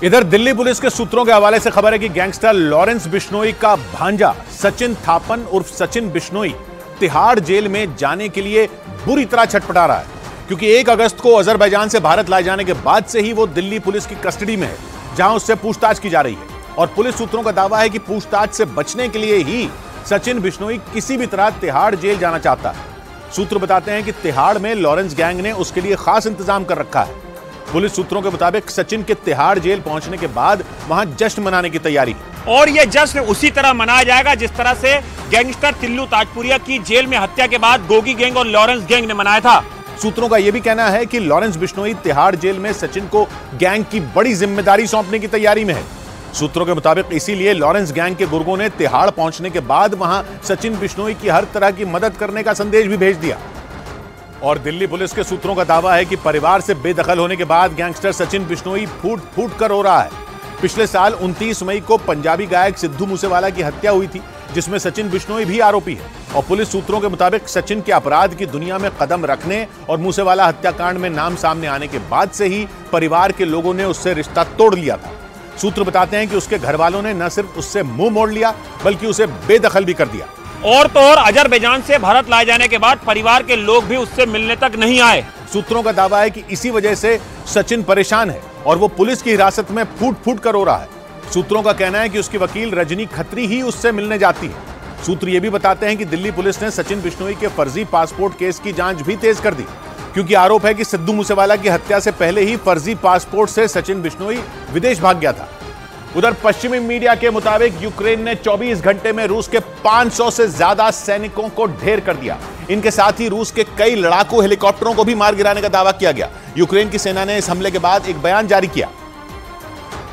इधर दिल्ली पुलिस के सूत्रों के हवाले से खबर है कि गैंगस्टर लॉरेंस बिश्नोई का भांजा सचिन थापन उर्फ सचिन बिश्नोई तिहाड़ जेल में जाने के लिए बुरी तरह छटपटा रहा है, क्योंकि 1 अगस्त को अजरबैजान से भारत लाए जाने के बाद से ही वो दिल्ली पुलिस की कस्टडी में है, जहां उससे पूछताछ की जा रही है। और पुलिस सूत्रों का दावा है कि पूछताछ से बचने के लिए ही सचिन बिश्नोई किसी भी तरह तिहाड़ जेल जाना चाहता है। सूत्र बताते हैं कि तिहाड़ में लॉरेंस गैंग ने उसके लिए खास इंतजाम कर रखा है। पुलिस सूत्रों के मुताबिक सचिन के तिहाड़ जेल पहुंचने के बाद वहां जश्न मनाने की तैयारी है और यह जश्न उसी तरह मनाया जाएगा जिस तरह से गैंगस्टर तिल्लू ताजपुरिया की जेल में हत्या के बाद गोगी गैंग और लॉरेंस गैंग ने मनाया था। सूत्रों का यह भी कहना है कि लॉरेंस बिश्नोई तिहाड़ जेल में सचिन को गैंग की बड़ी जिम्मेदारी सौंपने की तैयारी में है। सूत्रों के मुताबिक इसीलिए लॉरेंस गैंग के गुर्गों ने तिहाड़ पहुंचने के बाद वहां सचिन बिश्नोई की हर तरह की मदद करने का संदेश भी भेज दिया। और दिल्ली पुलिस के सूत्रों का दावा है कि परिवार से बेदखल होने के बाद गैंगस्टर सचिन बिश्नोई फूट फूट कर रो रहा है। पिछले साल 29 मई को पंजाबी गायक सिद्धू मूसेवाला की हत्या हुई थी, जिसमें सचिन बिश्नोई भी आरोपी है। और पुलिस सूत्रों के मुताबिक सचिन के अपराध की दुनिया में कदम रखने और मूसेवाला हत्याकांड में नाम सामने आने के बाद से ही परिवार के लोगों ने उससे रिश्ता तोड़ लिया था। सूत्र बताते हैं कि उसके घर वालों ने न सिर्फ उससे मुंह मोड़ लिया बल्कि उसे बेदखल भी कर दिया। और तो और अजरबैजान से भारत लाए जाने के बाद परिवार के लोग भी उससे मिलने तक नहीं आए। सूत्रों का दावा है कि इसी वजह से सचिन परेशान है और वो पुलिस की हिरासत में फूट फूट कर रो रहा है। सूत्रों का कहना है कि उसकी वकील रजनी खत्री ही उससे मिलने जाती है। सूत्र ये भी बताते हैं कि दिल्ली पुलिस ने सचिन बिश्नोई के फर्जी पासपोर्ट केस की जांच भी तेज कर दी, क्योंकि आरोप है कि सिद्धू मूसेवाला की हत्या से पहले ही फर्जी पासपोर्ट से सचिन बिश्नोई विदेश भाग गया था। उधर पश्चिमी मीडिया के मुताबिक यूक्रेन ने 24 घंटे में रूस के 500 से ज्यादा सैनिकों को ढेर कर दिया। इनके साथ ही रूस के कई लड़ाकू हेलीकॉप्टरों को भी मार गिराने का दावा किया गया। यूक्रेन की सेना ने इस हमले के बाद एक बयान जारी किया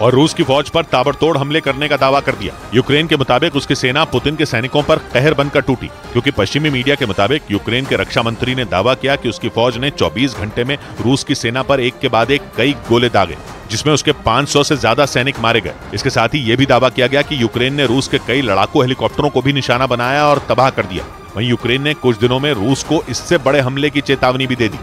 और रूस की फौज पर ताबड़तोड़ हमले करने का दावा कर दिया। यूक्रेन के मुताबिक उसकी सेना पुतिन के सैनिकों पर कहर बनकर टूटी, क्योंकि पश्चिमी मीडिया के मुताबिक यूक्रेन के रक्षा मंत्री ने दावा किया कि उसकी फौज ने 24 घंटे में रूस की सेना पर एक के बाद एक कई गोले दागे, जिसमें उसके 500 से ज्यादा सैनिक मारे गए। इसके साथ ही यह भी दावा किया गया कि यूक्रेन ने रूस के कई लड़ाकू हेलीकॉप्टरों को भी निशाना बनाया और तबाह कर दिया। वहीं यूक्रेन ने कुछ दिनों में रूस को इससे बड़े हमले की चेतावनी भी दे दी।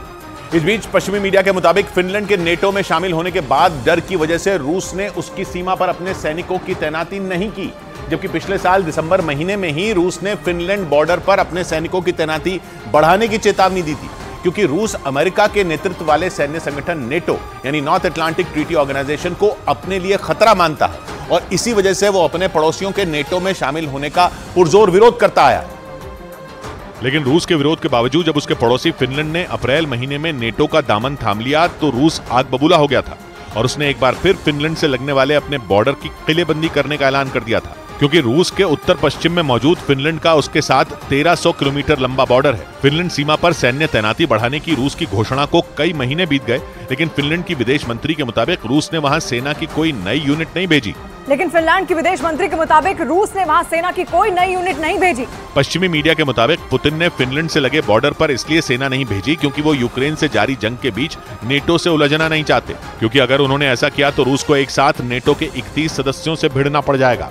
इस बीच पश्चिमी मीडिया के मुताबिक फिनलैंड के नेटो में शामिल होने के बाद डर की वजह से रूस ने उसकी सीमा पर अपने सैनिकों की तैनाती नहीं की, जबकि पिछले साल दिसंबर महीने में ही रूस ने फिनलैंड बॉर्डर पर अपने सैनिकों की तैनाती बढ़ाने की चेतावनी दी थी, क्योंकि रूस अमेरिका के नेतृत्व वाले सैन्य संगठन नेटो यानी नॉर्थ अटलांटिक ट्रीटी ऑर्गेनाइजेशन को अपने लिए खतरा मानता है और इसी वजह से वो अपने पड़ोसियों के नेटो में शामिल होने का पुरजोर विरोध करता आया। लेकिन रूस के विरोध के बावजूद जब उसके पड़ोसी फिनलैंड ने अप्रैल महीने में नेटो का दामन थाम लिया तो रूस आग बबूला हो गया था और उसने एक बार फिर फिनलैंड से लगने वाले अपने बॉर्डर की किलेबंदी करने का ऐलान कर दिया था, क्योंकि रूस के उत्तर पश्चिम में मौजूद फिनलैंड का उसके साथ 1300 किलोमीटर लंबा बॉर्डर है। फिनलैंड सीमा पर सैन्य तैनाती बढ़ाने की रूस की घोषणा को कई महीने बीत गए, लेकिन फिनलैंड की विदेश मंत्री के मुताबिक रूस ने वहां सेना की कोई नई यूनिट नहीं भेजी। लेकिन फिनलैंड की विदेश मंत्री के मुताबिक रूस ने वहां सेना की कोई नई यूनिट नहीं भेजी। पश्चिमी मीडिया के मुताबिक पुतिन ने फिनलैंड से लगे बॉर्डर पर इसलिए सेना नहीं भेजी क्योंकि वो यूक्रेन से जारी जंग के बीच नेटो से उलझना नहीं चाहते, क्योंकि अगर उन्होंने ऐसा किया तो रूस को एक साथ नेटो के 31 सदस्यों से भिड़ना पड़ जाएगा।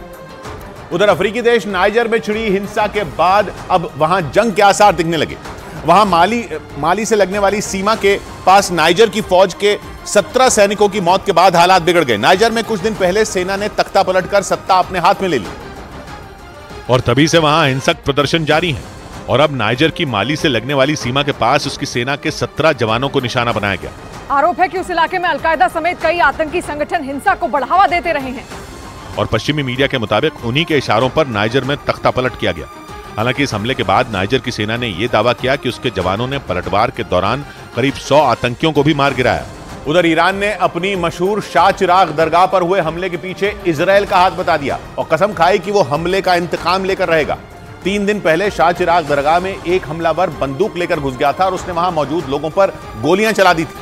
उधर अफ्रीकी देश नाइजर में छिड़ी हिंसा के बाद अब वहां जंग के आसार दिखने लगे। वहां माली से लगने वाली सीमा के पास नाइजर की फौज के 17 सैनिकों की मौत के बाद हालात बिगड़ गए। नाइजर में कुछ दिन पहले सेना ने तख्ता पलटकर सत्ता अपने हाथ में ले ली और तभी से वहां हिंसक प्रदर्शन जारी हैं और अब नाइजर की माली से लगने वाली सीमा के पास उसकी सेना के 17 जवानों को निशाना बनाया गया। आरोप है कि उस इलाके में अलकायदा समेत कई आतंकी संगठन हिंसा को बढ़ावा देते रहे हैं और पश्चिमी मीडिया के मुताबिक उन्हीं के इशारों पर नाइजर में तख्ता पलट किया गया। हालांकि इस हमले के बाद नाइजर की सेना ने यह दावा किया कि उसके जवानों ने पलटवार के दौरान करीब 100 आतंकियों को भी मार गिराया। उधर ईरान ने अपनी मशहूर शाह चिराग दरगाह पर हुए हमले के पीछे इजरायल का हाथ बता दिया और कसम खाई कि वो हमले का इंतकाम लेकर रहेगा। 3 दिन पहले शाह चिराग दरगाह में एक हमलावर बंदूक लेकर घुस गया था और उसने वहां मौजूद लोगों पर गोलियां चला दी थी,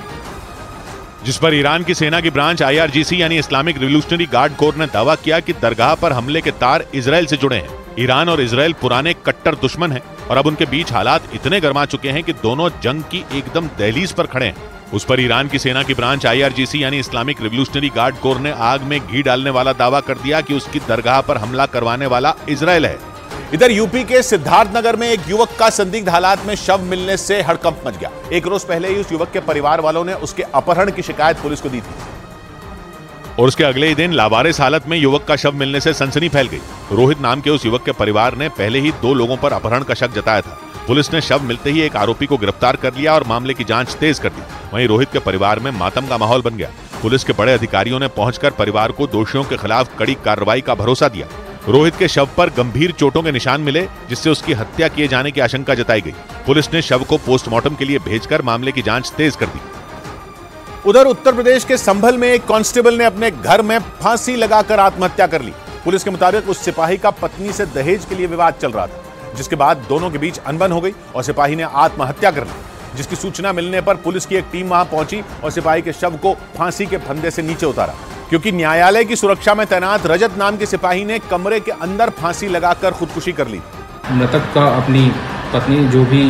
जिस पर ईरान की सेना की ब्रांच IRGC यानी इस्लामिक रिवॉल्यूशनरी गार्ड कोर ने दावा किया कि दरगाह पर हमले के तार इजरायल से जुड़े हैं। ईरान और इजरायल पुराने कट्टर दुश्मन हैं और अब उनके बीच हालात इतने गर्मा चुके हैं कि दोनों जंग की एकदम दहलीज पर खड़े हैं। उस पर ईरान की सेना की ब्रांच IRGC यानी इस्लामिक रिवॉल्यूशनरी गार्ड कोर ने आग में घी डालने वाला दावा कर दिया कि उसकी दरगाह पर हमला करवाने वाला इजरायल है। इधर यूपी के सिद्धार्थनगर में एक युवक का संदिग्ध हालात में शव मिलने से हड़कंप मच गया। एक रोज पहले ही उस युवक के परिवार वालों ने उसके अपहरण की शिकायत पुलिस को दी थी और उसके अगले ही दिन लावारिस हालत में युवक का शव मिलने से सनसनी फैल गई। रोहित नाम के उस युवक के परिवार ने पहले ही 2 लोगों पर अपहरण का शक जताया था। पुलिस ने शव मिलते ही एक आरोपी को गिरफ्तार कर लिया और मामले की जांच तेज कर दी। वहीं रोहित के परिवार में मातम का माहौल बन गया। पुलिस के बड़े अधिकारियों ने पहुंचकर परिवार को दोषियों के खिलाफ कड़ी कार्रवाई का भरोसा दिया। रोहित के शव पर गंभीर चोटों के निशान मिले, जिससे उसकी हत्या किए जाने की आशंका जताई गई। पुलिस ने शव को पोस्टमार्टम के लिए भेजकर मामले की जांच तेज कर दी। उधर उत्तर प्रदेश के संभल में एक कांस्टेबल ने अपने घर में फांसी लगाकर आत्महत्या कर ली। पुलिस के मुताबिक उस सिपाही का पत्नी से दहेज के लिए विवाद चल रहा था, जिसके बाद दोनों के बीच अनबन हो गई और सिपाही ने आत्महत्या कर ली। जिसकी सूचना मिलने पर पुलिस की एक टीम वहां पहुंची और सिपाही के शव को फांसी के फंदे से नीचे उतारा, क्योंकि न्यायालय की सुरक्षा में तैनात रजत नाम के सिपाही ने कमरे के अंदर फांसी लगाकर खुदकुशी कर ली। मृतक का अपनी पत्नी जो भी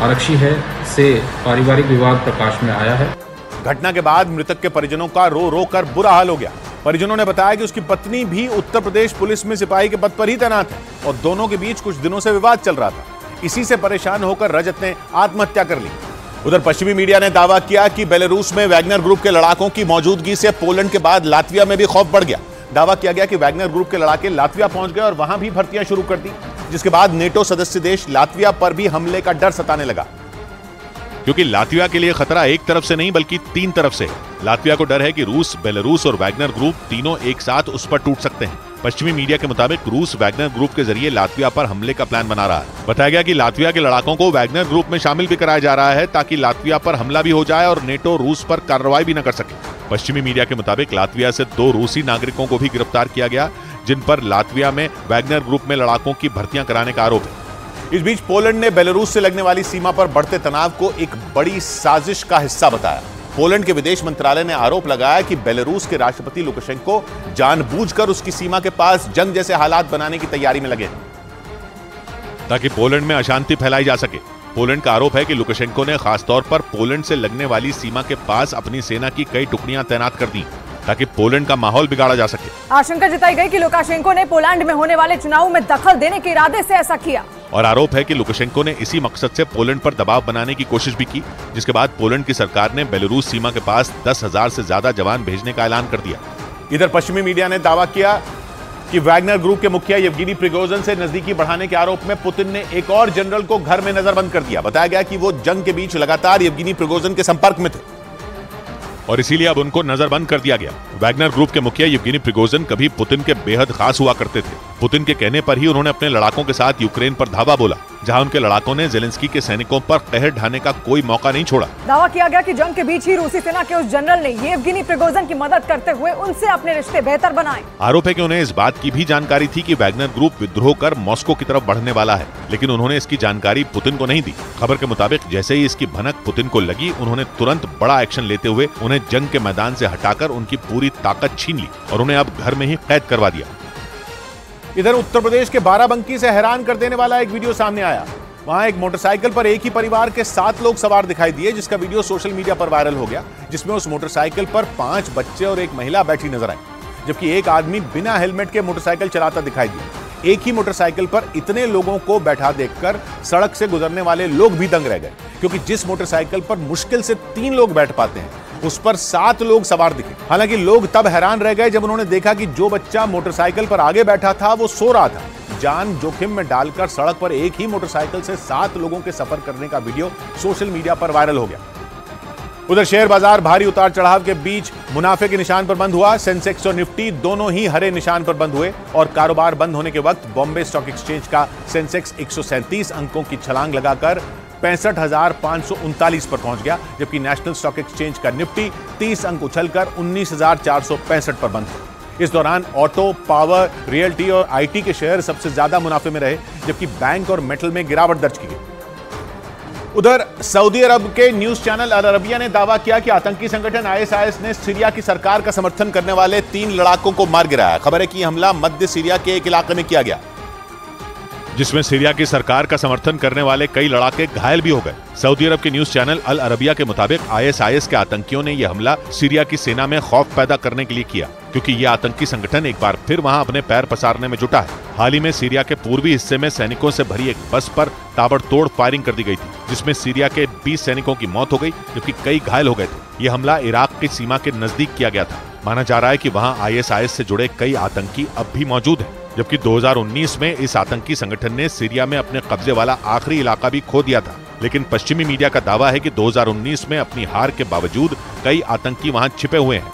आरक्षी है से पारिवारिक विवाद प्रकाश में आया है। घटना के बाद मृतक के परिजनों का रो रो कर बुरा हाल हो गया। परिजनों ने बताया कि उसकी पत्नी भी उत्तर प्रदेश पुलिस में सिपाही के पद पर ही तैनात है और दोनों के बीच कुछ दिनों से विवाद चल रहा था। इसी से परेशान होकर रजत ने आत्महत्या कर ली। उधर पश्चिमी मीडिया ने दावा किया कि बेलारूस में वैगनर ग्रुप के लड़ाकों की मौजूदगी से पोलैंड के बाद लातविया में भी खौफ बढ़ गया। दावा किया गया कि वैगनर ग्रुप के लड़ाके लातविया पहुंच गए और वहां भी भर्तियां शुरू कर दी, जिसके बाद नेटो सदस्य देश लातविया पर भी हमले का डर सताने लगा, क्योंकि लातविया के लिए खतरा एक तरफ से नहीं बल्कि 3 तरफ से है। लातविया को डर है कि रूस, बेलारूस और वैगनर ग्रुप तीनों एक साथ उस पर टूट सकते हैं। पश्चिमी मीडिया के मुताबिक रूस वैगनर ग्रुप के जरिए लातविया पर हमले का प्लान बना रहा है। बताया गया कि लातविया के लड़ाकों को वैगनर ग्रुप में शामिल भी कराया जा रहा है ताकि लातविया पर हमला भी हो जाए और नेटो रूस पर कार्रवाई भी न कर सके। पश्चिमी मीडिया के मुताबिक लातविया से 2 रूसी नागरिकों को भी गिरफ्तार किया गया, जिन पर लातविया में वैगनर ग्रुप में लड़ाकों की भर्तियां कराने का आरोप है। इस बीच पोलैंड ने बेलारूस से लगने वाली सीमा पर बढ़ते तनाव को एक बड़ी साजिश का हिस्सा बताया। पोलैंड के विदेश मंत्रालय ने आरोप लगाया कि बेलारूस के राष्ट्रपति लुकाशेंको जानबूझकर उसकी सीमा के पास जंग जैसे हालात बनाने की तैयारी में लगे हैं ताकि पोलैंड में अशांति फैलाई जा सके। पोलैंड का आरोप है कि लुकाशेंको ने खासतौर पर पोलैंड से लगने वाली सीमा के पास अपनी सेना की कई टुकड़ियां तैनात कर दी ताकि पोलैंड का माहौल बिगाड़ा जा सके। आशंका जताई गई कि लुकाशेंको ने पोलैंड में होने वाले चुनाव में दखल देने के इरादे से ऐसा किया और आरोप है कि लुकाशेंको ने इसी मकसद से पोलैंड पर दबाव बनाने की कोशिश भी की, जिसके बाद पोलैंड की सरकार ने बेलारूस सीमा के पास 10,000 से ज्यादा जवान भेजने का ऐलान कर दिया। इधर पश्चिमी मीडिया ने दावा किया कि वैगनर ग्रुप के मुखिया येवगेनी प्रिगोजिन से नजदीकी बढ़ाने के आरोप में पुतिन ने एक और जनरल को घर में नजरबंद कर दिया। बताया गया कि वो जंग के बीच लगातार येवगेनी प्रिगोजिन के संपर्क में थे और इसीलिए अब उनको नजरबंद कर दिया गया। वैगनर ग्रुप के मुखिया येवगेनी प्रिगोजिन कभी पुतिन के बेहद खास हुआ करते थे। पुतिन के कहने पर ही उन्होंने अपने लड़ाकों के साथ यूक्रेन पर धावा बोला, जहां उनके लड़ाकों ने ज़ेलेंस्की के सैनिकों पर कहर ढाने का कोई मौका नहीं छोड़ा। दावा किया गया कि जंग के बीच ही रूसी सेना के उस जनरल ने येवगेनी प्रिगोजिन की मदद करते हुए उनसे अपने रिश्ते बेहतर बनाए। आरोप है कि उन्हें इस बात की भी जानकारी थी कि वैगनर ग्रुप विद्रोह कर मॉस्को की तरफ बढ़ने वाला है, लेकिन उन्होंने इसकी जानकारी पुतिन को नहीं दी। खबर के मुताबिक जैसे ही इसकी भनक पुतिन को लगी, उन्होंने तुरंत बड़ा एक्शन लेते हुए उन्हें जंग के मैदान से हटाकर उनकी पूरी ताकत छीन ली और उन्हें अब घर में ही कैद करवा दिया। इधर उत्तर प्रदेश के बाराबंकी से हैरान कर देने वाला एक वीडियो सामने आया। वहां एक मोटरसाइकिल पर एक ही परिवार के 7 लोग सवार दिखाई दिए, जिसका वीडियो सोशल मीडिया पर वायरल हो गया, जिसमें उस मोटरसाइकिल पर 5 बच्चे और एक महिला बैठी नजर आई, जबकि एक आदमी बिना हेलमेट के मोटरसाइकिल चलाता दिखाई दिया। एक ही मोटरसाइकिल पर इतने लोगों को बैठा देखकर सड़क से गुजरने वाले लोग भी दंग रह गए, क्योंकि जिस मोटरसाइकिल पर मुश्किल से 3 लोग बैठ पाते हैं, उस पर 7 लोग सवार दिखे। हालांकि लोग तब हैरान रह गए जब उन्होंने देखा कि जो बच्चा मोटरसाइकिल पर आगे बैठा था वो सो रहा था। जान जोखिम में डालकर सड़क पर एक ही मोटरसाइकिल से 7 लोगों के सफर करने का वीडियो सोशल मीडिया पर वायरल हो गया। उधर शेयर बाजार भारी उतार चढ़ाव के बीच मुनाफे के निशान पर बंद हुआ। सेंसेक्स और निफ्टी दोनों ही हरे निशान पर बंद हुए और कारोबार बंद होने के वक्त बॉम्बे स्टॉक एक्सचेंज का सेंसेक्स 137 अंकों की छलांग लगाकर 65,539 पर पहुंच गया, जबकि नेशनल स्टॉक एक्सचेंज का निफ्टी 30 अंक उछलकर 19,465 पर बंद हुआ। इस दौरान ऑटो, पावर, रियल्टी और आईटी के शेयर सबसे ज्यादा मुनाफे में रहे, जबकि बैंक और मेटल में गिरावट दर्ज की गई। उधर सऊदी अरब के न्यूज चैनल अल अरबिया ने दावा किया कि आतंकी संगठन आईएसआईएस ने सीरिया की सरकार का समर्थन करने वाले 3 लड़ाकों को मार गिराया। खबर है कि हमला मध्य सीरिया के एक इलाके में किया गया, जिसमें सीरिया की सरकार का समर्थन करने वाले कई लड़ाके घायल भी हो गए। सऊदी अरब के न्यूज चैनल अल अरबिया के मुताबिक आईएसआईएस के आतंकियों ने यह हमला सीरिया की सेना में खौफ पैदा करने के लिए किया, क्योंकि यह आतंकी संगठन एक बार फिर वहां अपने पैर पसारने में जुटा है। हाल ही में सीरिया के पूर्वी हिस्से में सैनिकों से भरी एक बस पर ताबड़तोड़ फायरिंग कर दी गई थी, जिसमें सीरिया के 20 सैनिकों की मौत हो गई, जबकि कई घायल हो गए थे। यह हमला इराक की सीमा के नजदीक किया गया था। माना जा रहा है कि वहां आईएसआईएस से जुड़े कई आतंकी अब भी मौजूद हैं, जबकि 2019 में इस आतंकी संगठन ने सीरिया में अपने कब्जे वाला आखिरी इलाका भी खो दिया था। लेकिन पश्चिमी मीडिया का दावा है कि 2019 में अपनी हार के बावजूद कई आतंकी वहां छिपे हुए हैं।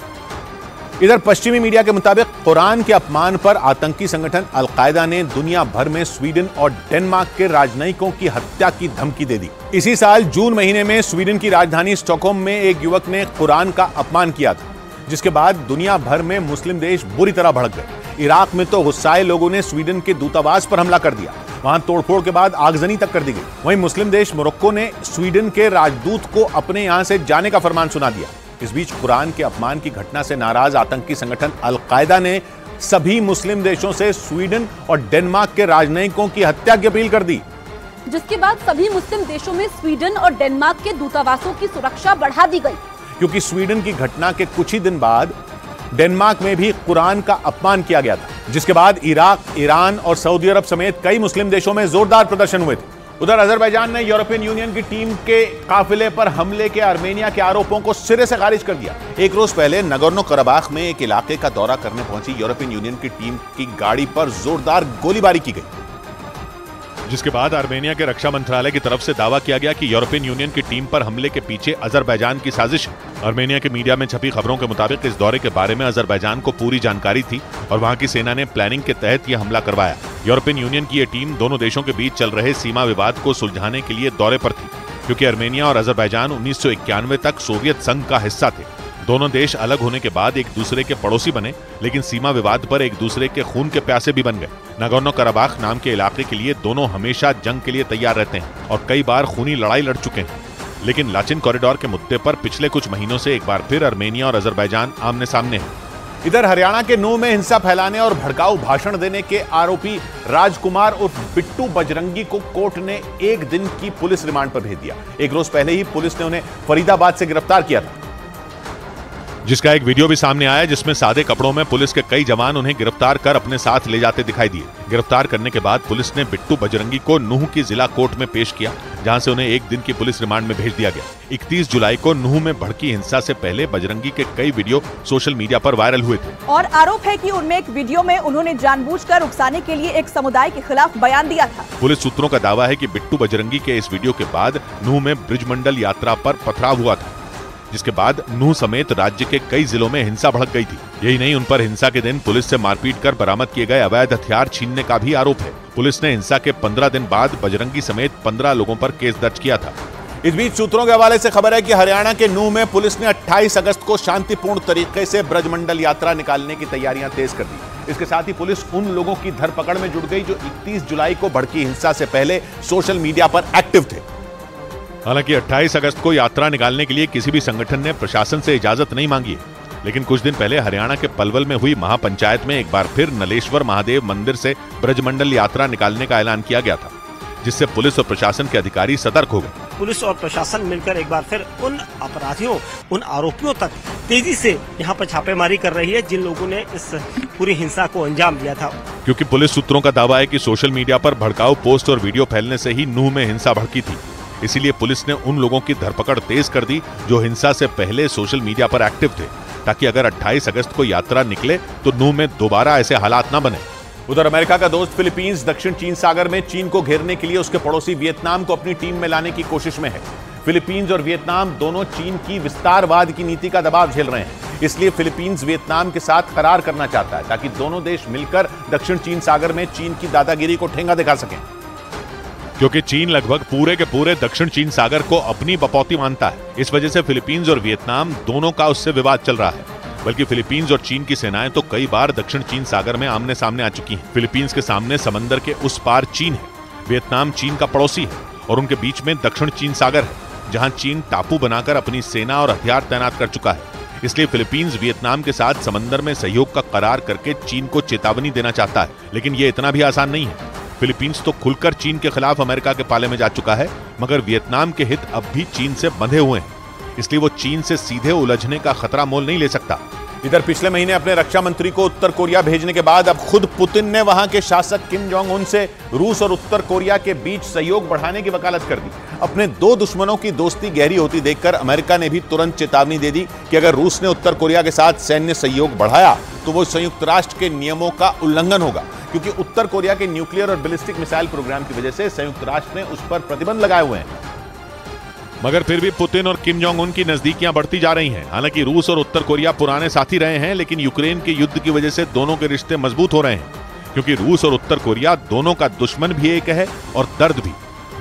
इधर पश्चिमी मीडिया के मुताबिक कुरान के अपमान पर आतंकी संगठन अल-कायदा ने दुनिया भर में स्वीडन और डेनमार्क के राजनयिकों की हत्या की धमकी दे दी। इसी साल जून महीने में स्वीडन की राजधानी स्टॉकहोम में एक युवक ने कुरान का अपमान किया था, जिसके बाद दुनिया भर में मुस्लिम देश बुरी तरह भड़क गए। इराक में तो गुस्साए लोगों ने स्वीडन के दूतावास पर हमला कर दिया। वहां तोड़फोड़ के बाद आगजनी तक कर दी गई। वहीं मुस्लिम देश मोरक्को ने स्वीडन के राजदूत को अपने यहां से जाने का फरमान सुना दिया। इस बीच कुरान के अपमान की घटना से नाराज आतंकी संगठन अल-कायदा ने सभी मुस्लिम देशों से स्वीडन और डेनमार्क के राजनयिकों की हत्या की अपील कर दी, जिसके बाद सभी मुस्लिम देशों में स्वीडन और डेनमार्क के दूतावासों की सुरक्षा बढ़ा दी गई, क्योंकि स्वीडन की घटना के कुछ ही दिन बाद डेनमार्क में भी कुरान का अपमान किया गया था, जिसके बाद इराक, ईरान और सऊदी अरब समेत कई मुस्लिम देशों में जोरदार प्रदर्शन हुए थे। उधर अजरबैजान ने यूरोपियन यूनियन की टीम के काफिले पर हमले के आर्मेनिया के आरोपों को सिरे से खारिज कर दिया। एक रोज पहले नगोर्नो कराबाख में एक इलाके का दौरा करने पहुंची यूरोपियन यूनियन की टीम की गाड़ी पर जोरदार गोलीबारी की गई, जिसके बाद आर्मेनिया के रक्षा मंत्रालय की तरफ से दावा किया गया कि यूरोपियन यूनियन की टीम पर हमले के पीछे अजरबैजान की साजिश है। आर्मेनिया के मीडिया में छपी खबरों के मुताबिक इस दौरे के बारे में अजरबैजान को पूरी जानकारी थी और वहां की सेना ने प्लानिंग के तहत यह हमला करवाया। यूरोपियन यूनियन की यह टीम दोनों देशों के बीच चल रहे सीमा विवाद को सुलझाने के लिए दौरे पर थी, क्योंकि आर्मेनिया और अजरबैजान 1991 तक सोवियत संघ का हिस्सा थे। दोनों देश अलग होने के बाद एक दूसरे के पड़ोसी बने, लेकिन सीमा विवाद पर एक दूसरे के खून के प्यासे भी बन गए। नगोर्नो कराबाख नाम के इलाके के लिए दोनों हमेशा जंग के लिए तैयार रहते हैं और कई बार खूनी लड़ाई लड़ चुके हैं। लेकिन लाचिन कॉरिडोर के मुद्दे पर पिछले कुछ महीनों से एक बार फिर आर्मेनिया और अजरबैजान आमने सामने हैं। इधर हरियाणा के नूह में हिंसा फैलाने और भड़काऊ भाषण देने के आरोपी राजकुमार उर्फ बिट्टू बजरंगी को कोर्ट ने 1 दिन की पुलिस रिमांड पर भेज दिया। एक रोज पहले ही पुलिस ने उन्हें फरीदाबाद से गिरफ्तार किया था। जिसका एक वीडियो भी सामने आया जिसमें सादे कपड़ों में पुलिस के कई जवान उन्हें गिरफ्तार कर अपने साथ ले जाते दिखाई दिए। गिरफ्तार करने के बाद पुलिस ने बिट्टू बजरंगी को नूह की जिला कोर्ट में पेश किया, जहां से उन्हें 1 दिन की पुलिस रिमांड में भेज दिया गया। 31 जुलाई को नूह में भड़की हिंसा से पहले बजरंगी के कई वीडियो सोशल मीडिया पर वायरल हुए थे और आरोप है कि उनमें एक वीडियो में उन्होंने जानबूझकर उकसाने के लिए एक समुदाय के खिलाफ बयान दिया था। पुलिस सूत्रों का दावा है कि बिट्टू बजरंगी के इस वीडियो के बाद नूह में ब्रिजमंडल यात्रा पर पथराव हुआ था, जिसके बाद नूह समेत राज्य के कई जिलों में हिंसा भड़क गई थी। यही नहीं, उन पर हिंसा के दिन पुलिस से मारपीट कर बरामद किए गए अवैध हथियार छीनने का भी आरोप है। पुलिस ने हिंसा के 15 दिन बाद बजरंगी समेत 15 लोगों पर केस दर्ज किया था। इस बीच सूत्रों के हवाले से खबर है कि हरियाणा के नूह में पुलिस ने 28 अगस्त को शांतिपूर्ण तरीके से ब्रजमंडल यात्रा निकालने की तैयारियां तेज कर दी। इसके साथ ही पुलिस उन लोगों की धरपकड़ में जुट गई जो 31 जुलाई को भड़की हिंसा से पहले सोशल मीडिया पर एक्टिव थे। हालांकि 28 अगस्त को यात्रा निकालने के लिए किसी भी संगठन ने प्रशासन से इजाजत नहीं मांगी है, लेकिन कुछ दिन पहले हरियाणा के पलवल में हुई महापंचायत में एक बार फिर नलेश्वर महादेव मंदिर से ब्रजमंडल यात्रा निकालने का ऐलान किया गया था, जिससे पुलिस और प्रशासन के अधिकारी सतर्क हो गए। पुलिस और प्रशासन मिलकर एक बार फिर उन अपराधियों, उन आरोपियों तक तेजी से यहाँ पर छापेमारी कर रही है जिन लोगों ने इस पूरी हिंसा को अंजाम दिया था। क्योंकि पुलिस सूत्रों का दावा है कि सोशल मीडिया पर भड़काऊ पोस्ट और वीडियो फैलने से ही नूह में हिंसा भड़की थी। इसीलिए पुलिस ने उन लोगों की धरपकड़ तेज कर दी जो हिंसा से पहले सोशल मीडिया पर एक्टिव थे, ताकि अगर 28 अगस्त को यात्रा निकले तो नूह में दोबारा ऐसे हालात न बने। उधर अमेरिका का दोस्त फिलीपींस दक्षिण चीन सागर में चीन को घेरने के लिए उसके पड़ोसी वियतनाम को अपनी टीम में लाने की कोशिश में है। फिलीपींस और वियतनाम दोनों चीन की विस्तारवाद की नीति का दबाव झेल रहे हैं, इसलिए फिलीपींस वियतनाम के साथ करार करना चाहता है ताकि दोनों देश मिलकर दक्षिण चीन सागर में चीन की दादागिरी को ठेंगा दिखा सकें। क्योंकि चीन लगभग पूरे के पूरे दक्षिण चीन सागर को अपनी बपौती मानता है, इस वजह से फिलीपींस और वियतनाम दोनों का उससे विवाद चल रहा है। बल्कि फिलीपींस और चीन की सेनाएं तो कई बार दक्षिण चीन सागर में आमने सामने आ चुकी हैं। फिलीपींस के सामने समंदर के उस पार चीन है, वियतनाम चीन का पड़ोसी है और उनके बीच में दक्षिण चीन सागर है, जहां चीन टापू बनाकर अपनी सेना और हथियार तैनात कर चुका है। इसलिए फिलीपींस वियतनाम के साथ समंदर में सहयोग का करार करके चीन को चेतावनी देना चाहता है, लेकिन ये इतना भी आसान नहीं है। फिलीपींस तो खुलकर चीन के खिलाफ अमेरिका के पाले में जा चुका है, मगर वियतनाम के हित अब भी चीन से बंधे हुए हैं, इसलिए वो चीन से सीधे उलझने का खतरा मोल नहीं ले सकता। इधर पिछले महीने अपने रक्षा मंत्री को उत्तर कोरिया भेजने के बाद अब खुद पुतिन ने वहां के शासक किम जोंग उन से रूस और उत्तर कोरिया के बीच सहयोग बढ़ाने की वकालत कर दी। अपने दो दुश्मनों की दोस्ती गहरी होती देखकर अमेरिका ने भी तुरंत चेतावनी दे दी कि अगर रूस ने उत्तर कोरिया के साथ सैन्य सहयोग बढ़ाया तो वो संयुक्त राष्ट्र के नियमों का उल्लंघन होगा, क्योंकि उत्तर कोरिया के न्यूक्लियर और बैलिस्टिक मिसाइल प्रोग्राम की वजह से संयुक्त राष्ट्र ने उस पर प्रतिबंध लगाए हुए हैं। मगर फिर भी पुतिन और किम जोंग उन की नजदीकियां बढ़ती जा रही हैं। हालांकि रूस और उत्तर कोरिया पुराने साथी रहे हैं, लेकिन यूक्रेन के युद्ध की वजह से दोनों के रिश्ते मजबूत हो रहे हैं, क्योंकि रूस और उत्तर कोरिया दोनों का दुश्मन भी एक है और दर्द भी।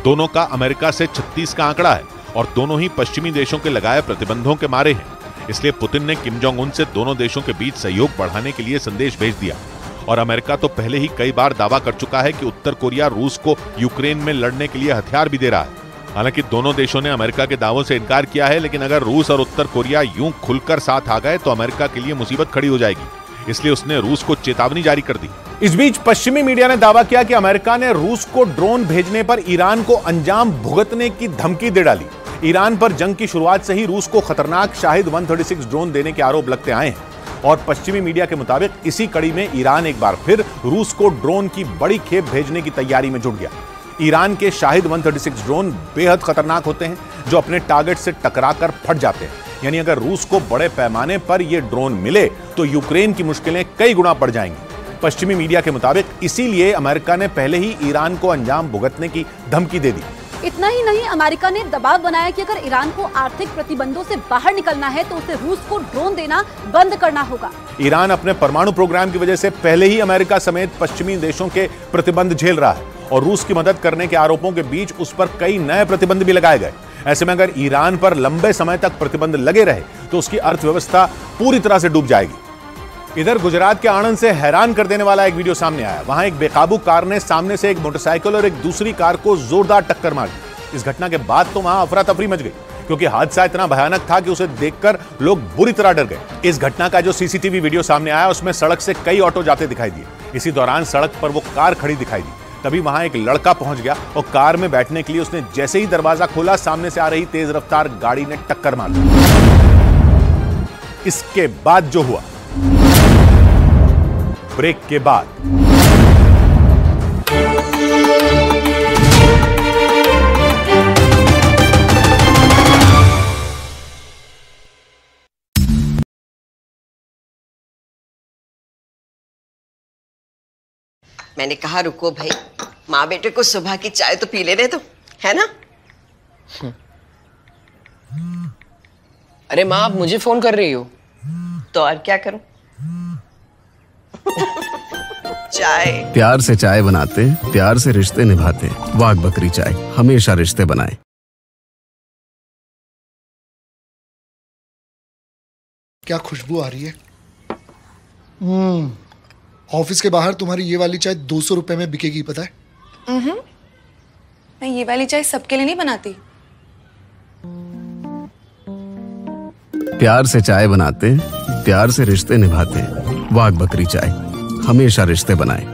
दोनों का अमेरिका से 36 का आंकड़ा है और दोनों ही पश्चिमी देशों के लगाए प्रतिबंधों के मारे हैं। इसलिए पुतिन ने किम जोंग उन से दोनों देशों के बीच सहयोग बढ़ाने के लिए संदेश भेज दिया। और अमेरिका तो पहले ही कई बार दावा कर चुका है कि उत्तर कोरिया रूस को यूक्रेन में लड़ने के लिए हथियार भी दे रहा है। हालांकि दोनों देशों ने अमेरिका के दावों से इनकार किया है, लेकिन अगर रूस और उत्तर कोरिया यूं खुलकर साथ आ गए तो अमेरिका के लिए मुसीबत खड़ी हो जाएगी। इसलिए उसने रूस को चेतावनी जारी कर दी। इस बीच पश्चिमी मीडिया ने दावा किया कि अमेरिका ने रूस को ड्रोन भेजने पर ईरान को अंजाम भुगतने की धमकी दे डाली। ईरान पर जंग की शुरुआत से ही रूस को खतरनाक शाहिद 136 ड्रोन देने के आरोप लगते आए हैं और पश्चिमी मीडिया के मुताबिक इसी कड़ी में ईरान एक बार फिर रूस को ड्रोन की बड़ी खेप भेजने की तैयारी में जुट गया। ईरान के शाहिद 136 ड्रोन बेहद खतरनाक होते हैं, जो अपने टारगेट से टकराकर फट जाते हैं। यानी अगर रूस को बड़े पैमाने पर ये ड्रोन मिले तो यूक्रेन की मुश्किलें कई गुना बढ़ जाएंगी। पश्चिमी मीडिया के मुताबिक इसीलिए अमेरिका ने पहले ही ईरान को अंजाम भुगतने की धमकी दे दी। इतना ही नहीं, अमेरिका ने दबाव बनाया कि अगर ईरान को आर्थिक प्रतिबंधों से बाहर निकलना है तो उसे रूस को ड्रोन देना बंद करना होगा। ईरान अपने परमाणु प्रोग्राम की वजह से पहले ही अमेरिका समेत पश्चिमी देशों के प्रतिबंध झेल रहा है और रूस की मदद करने के आरोपों के बीच उस पर कई नए प्रतिबंध भी लगाए गए। ऐसे में अगर ईरान पर लंबे समय तक प्रतिबंध लगे रहे तो उसकी अर्थव्यवस्था पूरी तरह से डूब जाएगी। इधर गुजरात के आणंद से हैरान कर देने वाला एक वीडियो सामने आया। वहां एक बेकाबू कार ने सामने से एक मोटरसाइकिल और एक दूसरी कार को जोरदार टक्कर मार दी। इस घटना के बाद तो वहां अफरा तफरी मच गई, क्योंकि हादसा इतना भयानक था कि उसे देखकर लोग बुरी तरह डर गए। इस घटना का जो सीसीटीवी वीडियो सामने आया उसमें सड़क से कई ऑटो जाते दिखाई दिए। इसी दौरान सड़क पर वो कार खड़ी दिखाई दी। तभी वहां एक लड़का पहुंच गया और कार में बैठने के लिए उसने जैसे ही दरवाजा खोला, सामने से आ रही तेज रफ्तार गाड़ी ने टक्कर मार दी। इसके बाद जो हुआ, ब्रेक के बाद। मैंने कहा रुको भाई, माँ बेटे को सुबह की चाय तो पी लेने दो, है ना? अरे माँ, आप मुझे फोन कर रही हो? तो और क्या करूं? चाय। प्यार से चाय बनाते, प्यार से रिश्ते निभाते। वाघ बकरी चाय हमेशा रिश्ते बनाए। क्या खुशबू आ रही है। ऑफिस के बाहर तुम्हारी ये वाली चाय 200 रुपए में बिकेगी, पता है? मैं ये वाली चाय सबके लिए नहीं बनाती। प्यार से चाय बनाते, प्यार से रिश्ते निभाते। वाघ बकरी चाय हमेशा रिश्ते बनाए।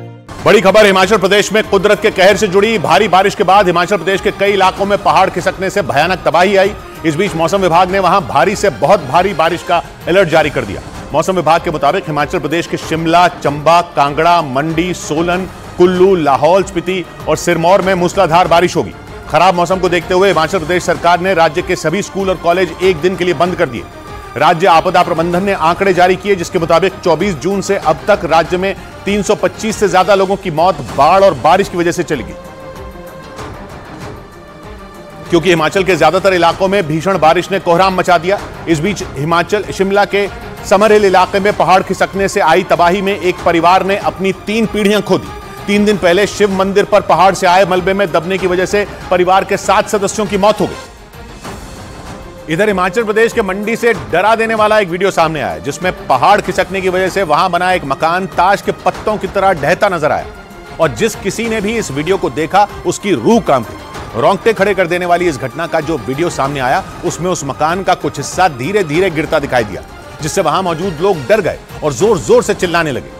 बड़ी खबर हिमाचल प्रदेश में कुदरत के कहर से जुड़ी। भारी बारिश के बाद हिमाचल प्रदेश के कई इलाकों में पहाड़ खिसकने से भयानक तबाही आई। इस बीच मौसम विभाग ने वहां भारी से बहुत भारी बारिश का अलर्ट जारी कर दिया। मौसम विभाग के मुताबिक हिमाचल प्रदेश के शिमला, चंबा, कांगड़ा, मंडी, सोलन, कुल्लू, लाहौल स्पीति और सिरमौर में मूसलाधार बारिश होगी। खराब मौसम को देखते हुए हिमाचल प्रदेश सरकार ने राज्य के सभी स्कूल और कॉलेज एक दिन के लिए बंद कर दिए। राज्य आपदा प्रबंधन ने आंकड़े जारी किए, जिसके मुताबिक 24 जून से अब तक राज्य में 325 से ज्यादा लोगों की मौत बाढ़ और बारिश की वजह से चली गई। क्योंकि हिमाचल के ज्यादातर इलाकों में भीषण बारिश ने कोहराम मचा दिया। इस बीच हिमाचल शिमला के समर हिल इलाके में पहाड़ खिसकने से आई तबाही में एक परिवार ने अपनी 3 पीढ़ियां खो दी। 3 दिन पहले शिव मंदिर पर पहाड़ से आए मलबे में दबने की वजह से परिवार के 7 सदस्यों की मौत हो गई। इधर हिमाचल प्रदेश के मंडी से डरा देने वाला एक वीडियो सामने आया, जिसमें पहाड़ खिसकने की वजह से वहां बना एक मकान ताश के पत्तों की तरह ढहता नजर आया और जिस किसी ने भी इस वीडियो को देखा उसकी रूह कांपी। रोंगटे खड़े कर देने वाली इस घटना का जो वीडियो सामने आया, उसमें उस मकान का कुछ हिस्सा धीरे धीरे गिरता दिखाई दिया, जिससे वहां मौजूद लोग डर गए और जोर जोर से चिल्लाने लगे,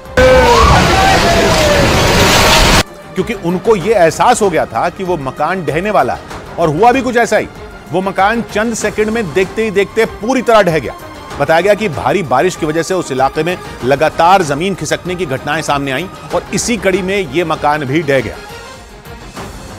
क्योंकि उनको यह एहसास हो गया था कि वो मकान ढहने वाला है। और हुआ भी कुछ ऐसा ही। वो मकान चंद सेकंड में देखते ही देखते पूरी तरह ढह गया। बताया गया कि भारी बारिश की वजह से उस इलाके में लगातार जमीन खिसकने की घटनाएं सामने आईं और इसी कड़ी में यह मकान भी ढह गया।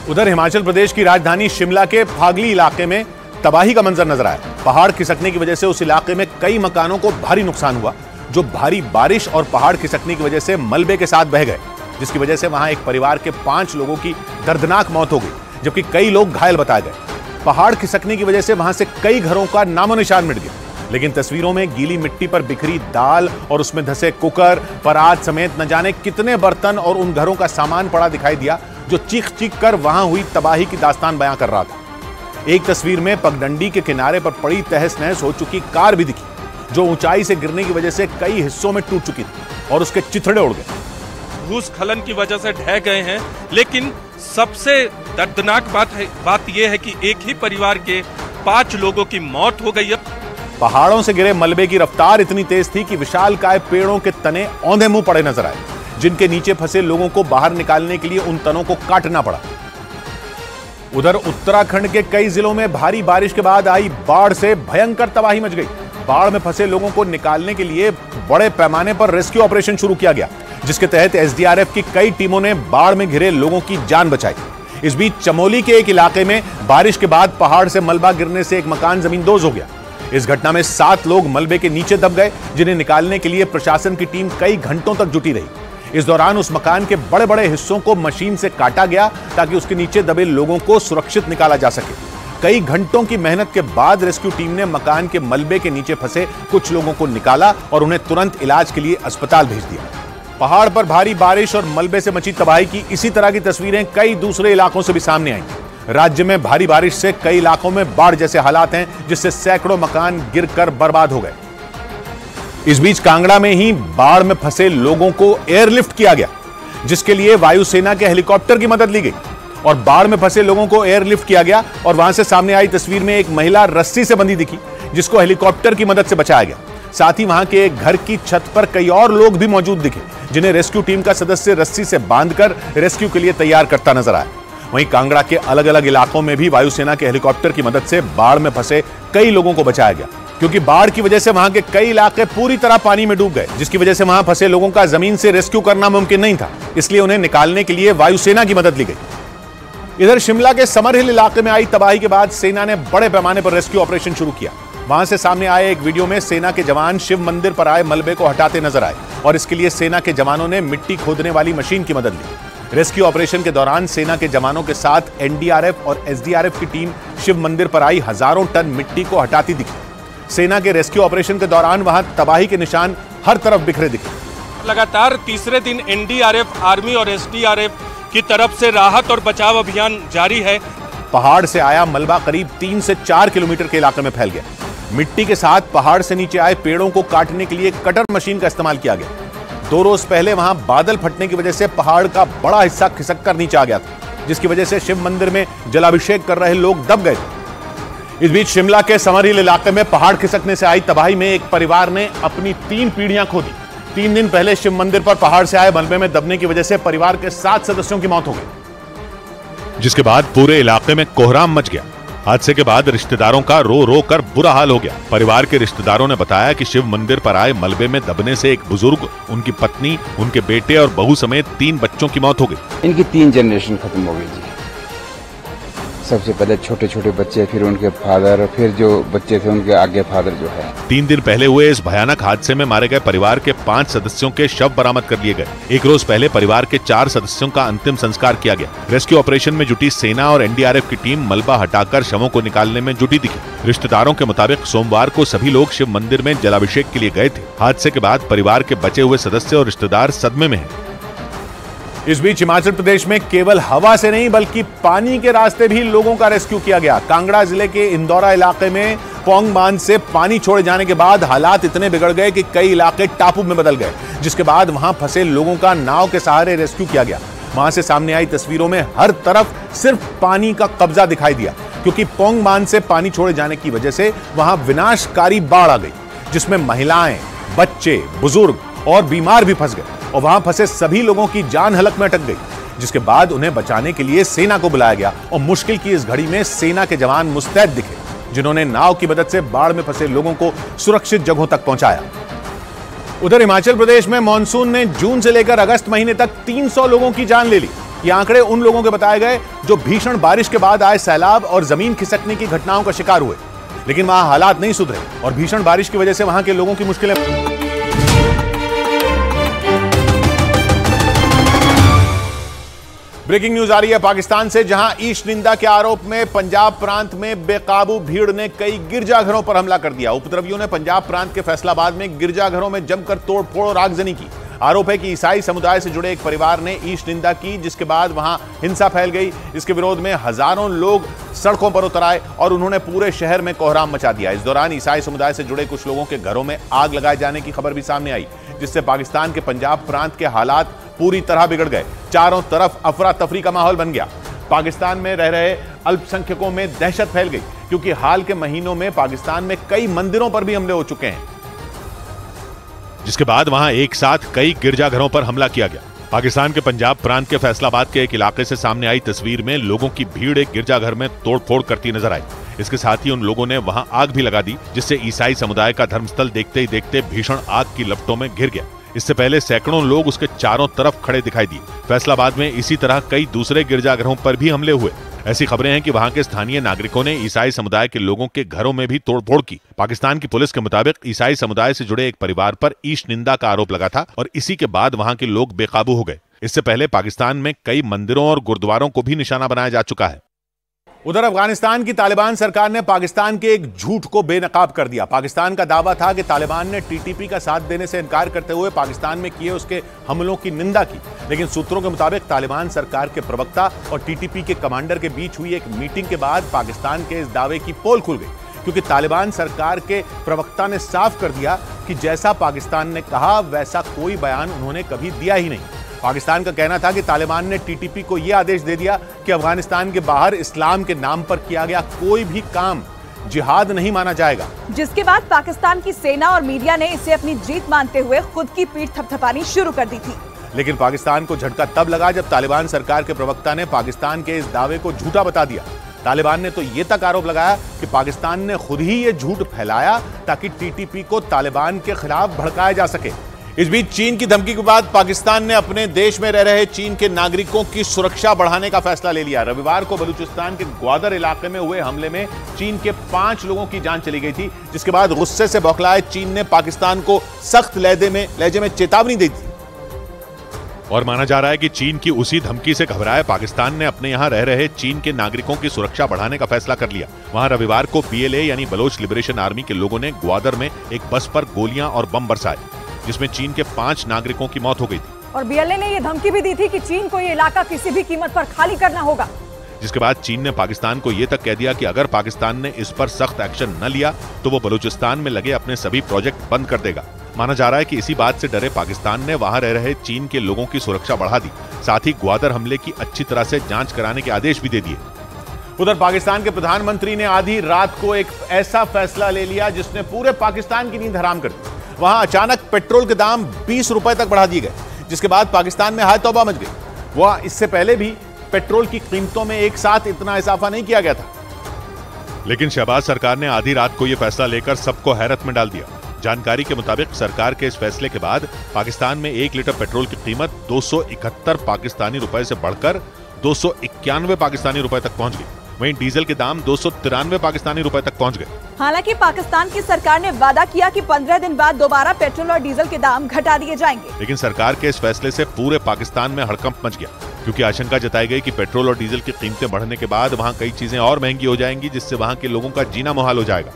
उधर हिमाचल प्रदेश की राजधानी शिमला के फागली इलाके में तबाही का मंजर नजर आया। पहाड़ खिसकने की वजह से उस इलाके में कई मकानों को भारी नुकसान हुआ, जो भारी बारिश और पहाड़ खिसकने की वजह से मलबे के साथ बह गए, जिसकी वजह से वहां एक परिवार के 5 लोगों की दर्दनाक मौत हो गई, जबकि कई लोग घायल बताए गए। पहाड़ खिसकने की वजह से वहां से कई घरों का नामो निशान मिट गया, लेकिन तस्वीरों में गीली मिट्टी पर बिखरी दाल और उसमें धंसे कुकर, परात समेत न जाने कितने बर्तन और उन घरों का सामान पड़ा दिखाई दिया, जो चीख चीख कर वहां हुई तबाही की दास्तान बयां कर रहा था। एक तस्वीर में पगडंडी के किनारे पर पड़ी तहस नहस हो चुकी कार भी दिखी, जो ऊंचाई से गिरने की वजह से कई हिस्सों में टूट चुकी थी और उसके चिथड़े उड़ गए। भूस्खलन की वजह से ढह गए हैं, लेकिन सबसे दर्दनाक बात यह है कि एक ही परिवार के 5 लोगों की मौत हो गई है। पहाड़ों से गिरे मलबे की रफ्तार इतनी तेज थी कि विशालकाय पेड़ों के तने औंधे मुंह पड़े नजर आए, जिनके नीचे फंसे लोगों को बाहर निकालने के लिए उन तनों को काटना पड़ा। उधर उत्तराखंड के कई जिलों में भारी बारिश के बाद आई बाढ़ से भयंकर तबाही मच गई। बाढ़ में फंसे लोगों को निकालने के लिए बड़े पैमाने पर रेस्क्यू ऑपरेशन शुरू किया गया, जिसके तहत एसडीआरएफ की कई टीमों ने बाढ़ में घिरे लोगों की जान बचाई। इस बीच चमोली के एक इलाके में बारिश के बाद पहाड़ से मलबा गिरने से एक मकान जमींदोज हो गया। इस घटना में 7 लोग मलबे के नीचे दब गए, जिन्हें निकालने के लिए प्रशासन की टीम कई घंटों तक जुटी रही। इस दौरान उस मकान के बड़े बड़े हिस्सों को मशीन से काटा गया, ताकि उसके नीचे दबे लोगों को सुरक्षित निकाला जा सके। कई घंटों की मेहनत के बाद रेस्क्यू टीम ने मकान के मलबे के नीचे फंसे कुछ लोगों को निकाला और उन्हें तुरंत इलाज के लिए अस्पताल भेज दिया। पहाड़ पर भारी बारिश और मलबे से मची तबाही की इसी तरह की तस्वीरें कई दूसरे इलाकों से भी सामने आई। राज्य में भारी बारिश से कई इलाकों में बाढ़ जैसे हालात हैं, जिससे सैकड़ों मकान गिरकर बर्बाद हो गए। इस बीच कांगड़ा में ही बाढ़ में फंसे लोगों को एयरलिफ्ट किया गया, जिसके लिए वायुसेना के हेलीकॉप्टर की मदद ली गई और बाढ़ में फंसे लोगों को एयरलिफ्ट किया गया। और वहां से सामने आई तस्वीर में एक महिला रस्सी से बंधी दिखी, जिसको हेलीकॉप्टर की मदद से बचाया गया। साथ ही वहां के एक घर की छत पर कई और लोग भी मौजूद दिखे, जिन्हें रेस्क्यू टीम का सदस्य रस्सी से बांधकर रेस्क्यू के लिए तैयार करता नजर आया। वहीं कांगड़ा के अलग अलग इलाकों में भी वायुसेना के हेलीकॉप्टर की मदद से बाढ़ में फंसे कई लोगों को बचाया गया। क्योंकि बाढ़ की वजह से वहां के कई इलाके पूरी तरह पानी में डूब गए, जिसकी वजह से वहां फंसे लोगों का जमीन से रेस्क्यू करना मुमकिन नहीं था। इसलिए उन्हें निकालने के लिए वायुसेना की मदद ली गई। इधर शिमला के समर हिल इलाके में आई तबाही के बाद सेना ने बड़े पैमाने पर रेस्क्यू ऑपरेशन शुरू किया। वहां से सामने आए एक वीडियो में सेना के जवान शिव मंदिर पर आए मलबे को हटाते नजर आए और इसके लिए सेना के जवानों ने मिट्टी खोदने वाली मशीन की मदद ली। रेस्क्यू ऑपरेशन के दौरान सेना के जवानों के साथ एनडीआरएफ और एसडीआरएफ की टीम शिव मंदिर पर आई हजारों टन मिट्टी को हटाती दिखी। सेना के रेस्क्यू ऑपरेशन के दौरान वहां तबाही के निशान हर तरफ बिखरे दिखे। लगातार तीसरे दिन एनडीआरएफ, आर्मी और एसडीआरएफ की तरफ से राहत और बचाव अभियान जारी है। पहाड़ से आया मलबा करीब 3 से 4 किलोमीटर के इलाके में फैल गया। मिट्टी के साथ पहाड़ से नीचे आए पेड़ों को काटने के लिए कटर मशीन का इस्तेमाल किया गया। 2 रोज पहले वहां बादल फटने की वजह से पहाड़ का बड़ा हिस्सा खिसक कर नीचे आ गया था, जिसकी वजह से शिव मंदिर में जलाभिषेक कर रहे लोग दब गए थे। इस बीच शिमला के समर हिल इलाके में पहाड़ खिसकने से आई तबाही में एक परिवार ने अपनी 3 पीढ़ियां खो दी। 3 दिन पहले शिव मंदिर पर पहाड़ से आए मलबे में दबने की वजह से परिवार के 7 सदस्यों की मौत हो गई, जिसके बाद पूरे इलाके में कोहराम मच गया। हादसे के बाद रिश्तेदारों का रो रो कर बुरा हाल हो गया। परिवार के रिश्तेदारों ने बताया कि शिव मंदिर पर आए मलबे में दबने से एक बुजुर्ग, उनकी पत्नी, उनके बेटे और बहू समेत 3 बच्चों की मौत हो गई। इनकी 3 जनरेशन खत्म हो गई जी। सबसे पहले छोटे छोटे बच्चे, फिर उनके फादर, फिर जो बच्चे थे उनके आगे फादर जो है। 3 दिन पहले हुए इस भयानक हादसे में मारे गए परिवार के 5 सदस्यों के शव बरामद कर लिए गए। 1 रोज पहले परिवार के 4 सदस्यों का अंतिम संस्कार किया गया। रेस्क्यू ऑपरेशन में जुटी सेना और एनडीआरएफ की टीम मलबा हटाकर शवों को निकालने में जुटी दिखी। रिश्तेदारों के मुताबिक सोमवार को सभी लोग शिव मंदिर में जलाभिषेक के लिए गए थे। हादसे के बाद परिवार के बचे हुए सदस्य और रिश्तेदार सदमे में हैं। इस बीच हिमाचल प्रदेश में केवल हवा से नहीं बल्कि पानी के रास्ते भी लोगों का रेस्क्यू किया गया। कांगड़ा जिले के इंदौरा इलाके में पोंग बांध से पानी छोड़े जाने के बाद हालात इतने बिगड़ गए कि कई इलाके टापू में बदल गए, जिसके बाद वहां फंसे लोगों का नाव के सहारे रेस्क्यू किया गया। वहां से सामने आई तस्वीरों में हर तरफ सिर्फ पानी का कब्जा दिखाई दिया, क्योंकि पोंग बांध से पानी छोड़े जाने की वजह से वहां विनाशकारी बाढ़ आ गई, जिसमें महिलाएं, बच्चे, बुजुर्ग और बीमार भी फंस गए और वहां फंसे सभी लोगों की जान हलक में अटक गई, जिसके बाद उन्हें बचाने के लिए सेना को बुलाया गया और मुश्किल की इस घड़ी में सेना के जवान मुस्तैद दिखे, जिन्होंने नाव की मदद से बाढ़ में फंसे लोगों को सुरक्षित जगहों तक पहुंचाया। उधर हिमाचल प्रदेश में मानसून ने जून से लेकर अगस्त महीने तक 300 लोगों की जान ले ली। ये आंकड़े उन लोगों के बताए गए जो भीषण बारिश के बाद आए सैलाब और जमीन खिसकने की घटनाओं का शिकार हुए, लेकिन वहां हालात नहीं सुधरे और भीषण बारिश की वजह से वहां के लोगों की मुश्किलें। ब्रेकिंग न्यूज आ रही है पाकिस्तान से, जहां ईश निंदा के आरोप में पंजाब प्रांत में बेकाबू भीड़ ने कई गिरजाघरों पर हमला कर दिया। उपद्रवियों ने पंजाब प्रांत के फैसलाबाद में गिरजाघरों में जमकर तोड़फोड़ और आगजनी की। आरोप है कि ईसाई समुदाय से जुड़े एक परिवार ने ईश निंदा की, जिसके बाद वहां हिंसा फैल गई। इसके विरोध में हजारों लोग सड़कों पर उतर आए और उन्होंने पूरे शहर में कोहराम मचा दिया। इस दौरान ईसाई समुदाय से जुड़े कुछ लोगों के घरों में आग लगाए जाने की खबर भी सामने आई, जिससे पाकिस्तान के पंजाब प्रांत के हालात पूरी तरह बिगड़ गए। चारों तरफ अफरा तफरी का माहौल बन गया। पाकिस्तान में रह रहे अल्पसंख्यकों में दहशत फैल गई, क्योंकि हाल के महीनों में पाकिस्तान में कई मंदिरों पर भी हमले हो चुके हैं, जिसके बाद वहां एक साथ कई गिरजाघरों पर हमला किया गया। पाकिस्तान के पंजाब प्रांत के फैसलाबाद के एक इलाके से सामने आई तस्वीर में लोगों की भीड़ एक गिरजाघर में तोड़फोड़ करती नजर आई। इसके साथ ही उन लोगों ने वहां आग भी लगा दी, जिससे ईसाई समुदाय का धर्मस्थल देखते ही देखते भीषण आग की लपटों में घिर गया। इससे पहले सैकड़ों लोग उसके चारों तरफ खड़े दिखाई दिए। फैसलाबाद में इसी तरह कई दूसरे गिरजाघरों पर भी हमले हुए। ऐसी खबरें हैं कि वहां के स्थानीय नागरिकों ने ईसाई समुदाय के लोगों के घरों में भी तोड़फोड़ की। पाकिस्तान की पुलिस के मुताबिक ईसाई समुदाय से जुड़े एक परिवार पर ईश निंदा का आरोप लगा था और इसी के बाद वहां के लोग बेकाबू हो गए। इससे पहले पाकिस्तान में कई मंदिरों और गुरुद्वारों को भी निशाना बनाया जा चुका है। उधर अफगानिस्तान की तालिबान सरकार ने पाकिस्तान के एक झूठ को बेनकाब कर दिया। पाकिस्तान का दावा था कि तालिबान ने टीटीपी का साथ देने से इनकार करते हुए पाकिस्तान में किए उसके हमलों की निंदा की, लेकिन सूत्रों के मुताबिक तालिबान सरकार के प्रवक्ता और टीटीपी के कमांडर के बीच हुई एक मीटिंग के बाद पाकिस्तान के इस दावे की पोल खुल गई, क्योंकि तालिबान सरकार के प्रवक्ता ने साफ कर दिया कि जैसा पाकिस्तान ने कहा वैसा कोई बयान उन्होंने कभी दिया ही नहीं। पाकिस्तान का कहना था कि तालिबान ने टीटीपी को यह आदेश दे दिया कि अफगानिस्तान के बाहर इस्लाम के नाम पर किया गया कोई भी काम जिहाद नहीं माना जाएगा। जिसके बाद पाकिस्तान की सेना और मीडिया ने इसे अपनी जीत मानते हुए खुद की पीठ थपथपानी शुरू कर दी थी। लेकिन पाकिस्तान को झटका तब लगा जब तालिबान सरकार के प्रवक्ता ने पाकिस्तान के इस दावे को झूठा बता दिया। तालिबान ने तो यह तक आरोप लगाया कि पाकिस्तान ने खुद ही यह झूठ फैलाया ताकि टीटीपी को तालिबान के खिलाफ भड़काया जा सके। इस बीच चीन की धमकी के बाद पाकिस्तान ने अपने देश में रह रहे चीन के नागरिकों की सुरक्षा बढ़ाने का फैसला ले लिया। रविवार को बलूचिस्तान के ग्वादर इलाके में हुए हमले में चीन के 5 लोगों की जान चली गई थी, जिसके बाद गुस्से से बौखलाए चीन ने पाकिस्तान को सख्त लहजे में चेतावनी दी थी। और माना जा रहा है कि चीन की उसी धमकी से घबराए पाकिस्तान ने अपने यहां रह रहे चीन के नागरिकों की सुरक्षा बढ़ाने का फैसला कर लिया। वहां रविवार को BLA यानी बलोच लिबरेशन आर्मी के लोगों ने ग्वादर में एक बस पर गोलियां और बम बरसाए, जिसमें चीन के 5 नागरिकों की मौत हो गई थी। और BLA ने यह धमकी भी दी थी कि चीन को यह इलाका किसी भी कीमत पर खाली करना होगा। जिसके बाद चीन ने पाकिस्तान को यह तक कह दिया कि अगर पाकिस्तान ने इस पर सख्त एक्शन न लिया तो वो बलूचिस्तान में लगे अपने सभी प्रोजेक्ट बंद कर देगा। माना जा रहा है कि इसी बात से डरे पाकिस्तान ने वहां रह रहे चीन के लोगों की सुरक्षा बढ़ा दी, साथ ही ग्वादर हमले की अच्छी तरह से जांच कराने के आदेश भी दे दिए। उधर पाकिस्तान के प्रधानमंत्री ने आधी रात को एक ऐसा फैसला ले लिया जिसने पूरे पाकिस्तान की नींद हराम कर दी। वहां अचानक पेट्रोल के दाम 20 रुपए तक बढ़ा दिए गए, जिसके बाद पाकिस्तान में हाय तौबा मच गई। वह इससे पहले भी पेट्रोल की कीमतों में एक साथ इतना इजाफा नहीं किया गया था, लेकिन शहबाज सरकार ने आधी रात को यह फैसला लेकर सबको हैरत में डाल दिया। जानकारी के मुताबिक सरकार के इस फैसले के बाद पाकिस्तान में 1 लीटर पेट्रोल की कीमत 271 पाकिस्तानी रुपए से बढ़कर 291 पाकिस्तानी रुपए तक पहुंच गई। वहीं डीजल के दाम 293 पाकिस्तानी रुपए तक पहुंच गए। हालांकि पाकिस्तान की सरकार ने वादा किया कि 15 दिन बाद दोबारा पेट्रोल और डीजल के दाम घटा दिए जाएंगे, लेकिन सरकार के इस फैसले से पूरे पाकिस्तान में हड़कंप मच गया, क्योंकि आशंका जताई गई कि पेट्रोल और डीजल की कीमतें बढ़ने के बाद वहां कई चीजें और महंगी हो जाएंगी, जिससे वहां के लोगों का जीना मुहाल हो जाएगा।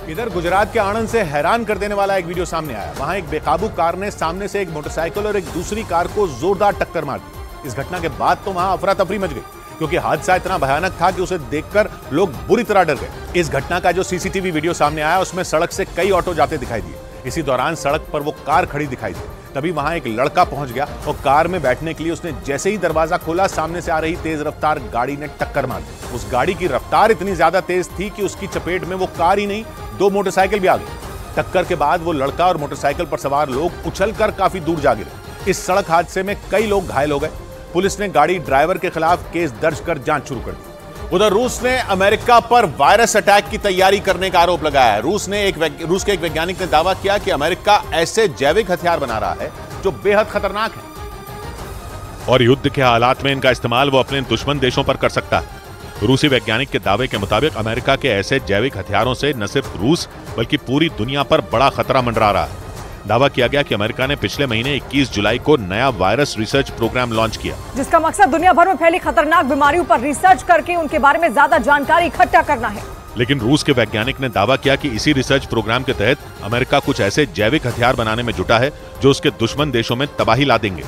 इधर गुजरात के आणंद से हैरान कर देने वाला एक वीडियो सामने आया। वहां एक बेकाबू कार ने सामने से एक मोटरसाइकिल और एक दूसरी कार को जोरदार टक्कर मार दी। इस घटना के बाद तो वहां अफरा तफरी मच गई, क्योंकि हादसा इतना भयानक था कि उसे देखकर लोग बुरी तरह डर गए। इस घटना का जो CCTV वीडियो सामने आया उसमें सड़क से कई ऑटो जाते दिखाई दिए। इसी दौरान सड़क पर वो कार खड़ी दिखाई दी। तभी वहां एक लड़का पहुंच गया और कार में बैठने के लिए उसने जैसे ही दरवाजा खोला, सामने से आ रही तेज रफ्तार गाड़ी ने टक्कर मार दी। उस गाड़ी की रफ्तार इतनी ज्यादा तेज थी कि उसकी चपेट में वो कार ही नहीं 2 मोटरसाइकिल भी आ गई। टक्कर के बाद वो लड़का और मोटरसाइकिल पर सवार लोग उछलकर काफी दूर जा गिरे। इस सड़क हादसे में कई लोग घायल हो गए। पुलिस ने गाड़ी ड्राइवर के खिलाफ केस दर्ज कर जांच शुरू कर दी। उधर रूस ने अमेरिका पर वायरस अटैक की तैयारी करने का आरोप लगाया है। रूस के एक वैज्ञानिक ने दावा किया कि अमेरिका ऐसे जैविक हथियार बना रहा है जो बेहद खतरनाक है और युद्ध के हालात में इनका इस्तेमाल वो अपने दुश्मन देशों पर कर सकता है। रूसी वैज्ञानिक के दावे के मुताबिक अमेरिका के ऐसे जैविक हथियारों से न सिर्फ रूस बल्कि पूरी दुनिया पर बड़ा खतरा मंडरा रहा है। दावा किया गया कि अमेरिका ने पिछले महीने 21 जुलाई को नया वायरस रिसर्च प्रोग्राम लॉन्च किया, जिसका मकसद दुनिया भर में फैली खतरनाक बीमारियों पर रिसर्च करके उनके बारे में ज्यादा जानकारी इकट्ठा करना है। लेकिन रूस के वैज्ञानिक ने दावा किया कि इसी रिसर्च प्रोग्राम के तहत अमेरिका कुछ ऐसे जैविक हथियार बनाने में जुटा है जो उसके दुश्मन देशों में तबाही ला देंगे।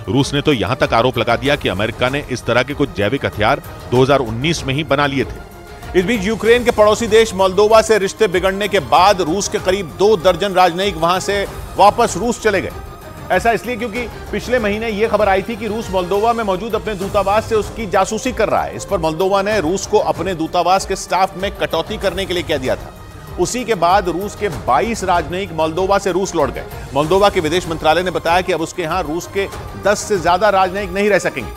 रूस ने तो यहां तक आरोप लगा दिया कि अमेरिका ने इस तरह के कुछ जैविक हथियार 2019 में ही बना लिए थे। इस बीच यूक्रेन के पड़ोसी देश मोल्दोवा से रिश्ते बिगड़ने के बाद रूस के करीब 2 दर्जन राजनयिक वहां से वापस रूस चले गए। ऐसा इसलिए क्योंकि पिछले महीने यह खबर आई थी कि रूस मोल्दोवा में मौजूद अपने दूतावास से उसकी जासूसी कर रहा है। इस पर मोल्दोवा ने रूस को अपने दूतावास के स्टाफ में कटौती करने के लिए कह दिया था। उसी के बाद रूस के 22 राजनयिक मोल्दोवा से रूस लौट गए। मोल्दोवा के विदेश मंत्रालय ने बताया कि अब उसके यहां रूस के 10 से ज्यादा राजनयिक नहीं रह सकेंगे,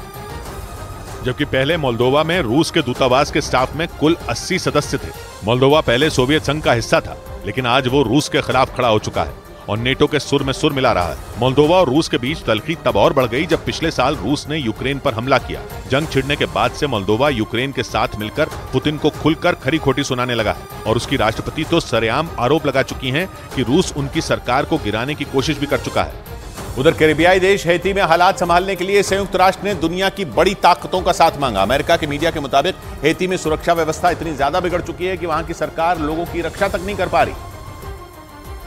जबकि पहले मोल्दोवा में रूस के दूतावास के स्टाफ में कुल 80 सदस्य थे। मोल्दोवा पहले सोवियत संघ का हिस्सा था, लेकिन आज वो रूस के खिलाफ खड़ा हो चुका है और नेटो के सुर में सुर मिला रहा है। मोल्दोवा और रूस के बीच तल्खी तब और बढ़ गई जब पिछले साल रूस ने यूक्रेन पर हमला किया। जंग छिड़ने के बाद से मोल्दोवा यूक्रेन के साथ मिलकर पुतिन को खुलकर खरी खोटी सुनाने लगा है और उसकी राष्ट्रपति तो सरेआम आरोप लगा चुकी हैं कि रूस उनकी सरकार को गिराने की कोशिश भी कर चुका है। उधर कैरिबियाई देश हैती में हालात संभालने के लिए संयुक्त राष्ट्र ने दुनिया की बड़ी ताकतों का साथ मांगा। अमेरिका के मीडिया के मुताबिक हैती में सुरक्षा व्यवस्था इतनी ज्यादा बिगड़ चुकी है कि वहां की सरकार लोगों की रक्षा तक नहीं कर पा रही,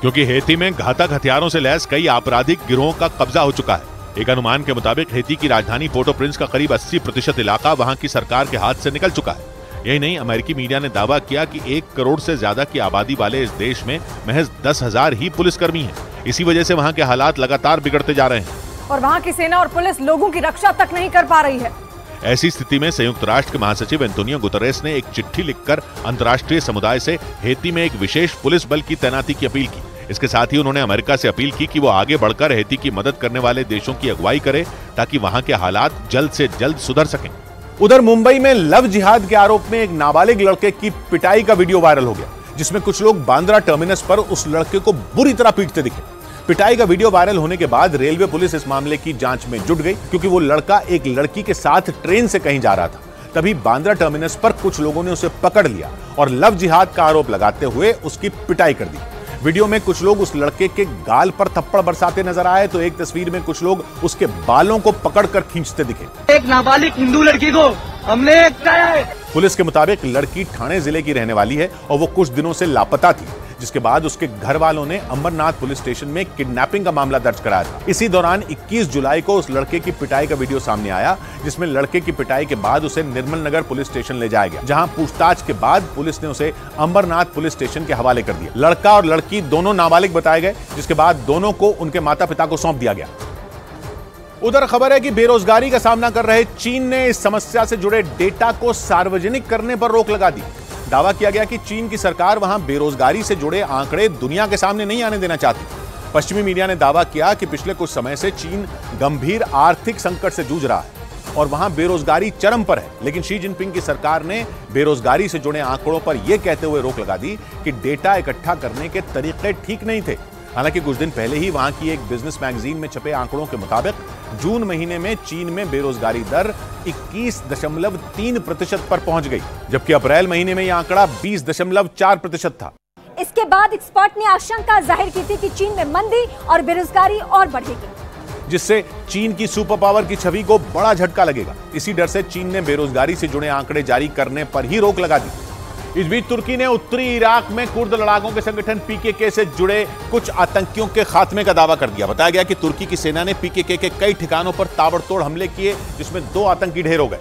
क्योंकि हैती में घातक हथियारों से लैस कई आपराधिक गिरोहों का कब्जा हो चुका है। एक अनुमान के मुताबिक हैती की राजधानी पोर्टो प्रिंस का करीब 80% इलाका वहां की सरकार के हाथ से निकल चुका है। यही नहीं, अमेरिकी मीडिया ने दावा किया कि 1 करोड़ से ज्यादा की आबादी वाले इस देश में महज 10,000 ही पुलिसकर्मी हैं। इसी वजह से वहां के हालात लगातार बिगड़ते जा रहे हैं और वहां की सेना और पुलिस लोगों की रक्षा तक नहीं कर पा रही है। ऐसी स्थिति में संयुक्त राष्ट्र के महासचिव एंटोनियो गुतरेस ने एक चिट्ठी लिखकर अंतर्राष्ट्रीय समुदाय से हैती में एक विशेष पुलिस बल की तैनाती की अपील की। इसके साथ ही उन्होंने अमेरिका से अपील की कि वो आगे बढ़कर हैती की मदद करने वाले देशों की अगुवाई करे ताकि वहां के हालात जल्द से जल्द सुधर सकें। उधर मुंबई में लव जिहाद के आरोप में एक नाबालिग लड़के की पिटाई का वीडियो वायरल हो गया, जिसमें कुछ लोग बांद्रा टर्मिनस पर उस लड़के को बुरी तरह पीटते दिखे। पिटाई का वीडियो वायरल होने के बाद रेलवे पुलिस इस मामले की जांच में जुट गई, क्योंकि वो लड़का एक लड़की के साथ ट्रेन से कहीं जा रहा था। तभी बांद्रा टर्मिनस पर कुछ लोगों ने उसे पकड़ लिया और लव जिहाद का आरोप लगाते हुए उसकी पिटाई कर दी। वीडियो में कुछ लोग उस लड़के के गाल पर थप्पड़ बरसाते नजर आए, तो एक तस्वीर में कुछ लोग उसके बालों को पकड़कर खींचते दिखे। एक नाबालिग हिंदू लड़की को हमने पटाया है। पुलिस के मुताबिक लड़की ठाणे जिले की रहने वाली है और वो कुछ दिनों से लापता थी, जिसके बाद उसके घर वालों ने अंबरनाथ पुलिस स्टेशन में किडनैपिंग का मामला दर्ज कराया था। इसी दौरान 21 जुलाई को उस लड़के की पिटाई का वीडियो सामने आया, जिसमें लड़के की पिटाई के बाद उसे निर्मल नगर पुलिस स्टेशन ले जाया गया, जहां पूछताछ के बाद पुलिस ने उसे अंबरनाथ पुलिस स्टेशन के हवाले कर दिया। लड़का और लड़की दोनों नाबालिग बताए गए, जिसके बाद दोनों को उनके माता पिता को सौंप दिया गया। उधर खबर है कि बेरोजगारी का सामना कर रहे चीन ने इस समस्या से जुड़े डेटा को सार्वजनिक करने पर रोक लगा दी। दावा किया गया कि चीन की सरकार वहां बेरोजगारी से जुड़े आंकड़े दुनिया के सामने नहीं आने देना चाहती। पश्चिमी मीडिया ने दावा किया कि पिछले कुछ समय से चीन गंभीर आर्थिक संकट से जूझ रहा है और वहां बेरोजगारी चरम पर है, लेकिन शी जिनपिंग की सरकार ने बेरोजगारी से जुड़े आंकड़ों पर यह कहते हुए रोक लगा दी कि डेटा इकट्ठा करने के तरीके ठीक नहीं थे। हालांकि कुछ दिन पहले ही वहां की एक बिजनेस मैगजीन में छपे आंकड़ों के मुताबिक जून महीने में चीन में बेरोजगारी दर 21.3% पर पहुंच गई, जबकि अप्रैल महीने में यह आंकड़ा 20.4% था। इसके बाद एक्सपर्ट ने आशंका जाहिर की थी कि चीन में मंदी और बेरोजगारी और बढ़ेगी, जिससे चीन की सुपर पावर की छवि को बड़ा झटका लगेगा। इसी डर से चीन ने बेरोजगारी से जुड़े आंकड़े जारी करने पर ही रोक लगा दी। इस बीच तुर्की ने उत्तरी इराक में कुर्द लड़ाकों के संगठन पीकेके से जुड़े कुछ आतंकियों के खात्मे का दावा कर दिया। बताया गया कि तुर्की की सेना ने पीकेके के कई ठिकानों पर ताबड़तोड़ हमले किए, जिसमें 2 आतंकी ढेर हो गए।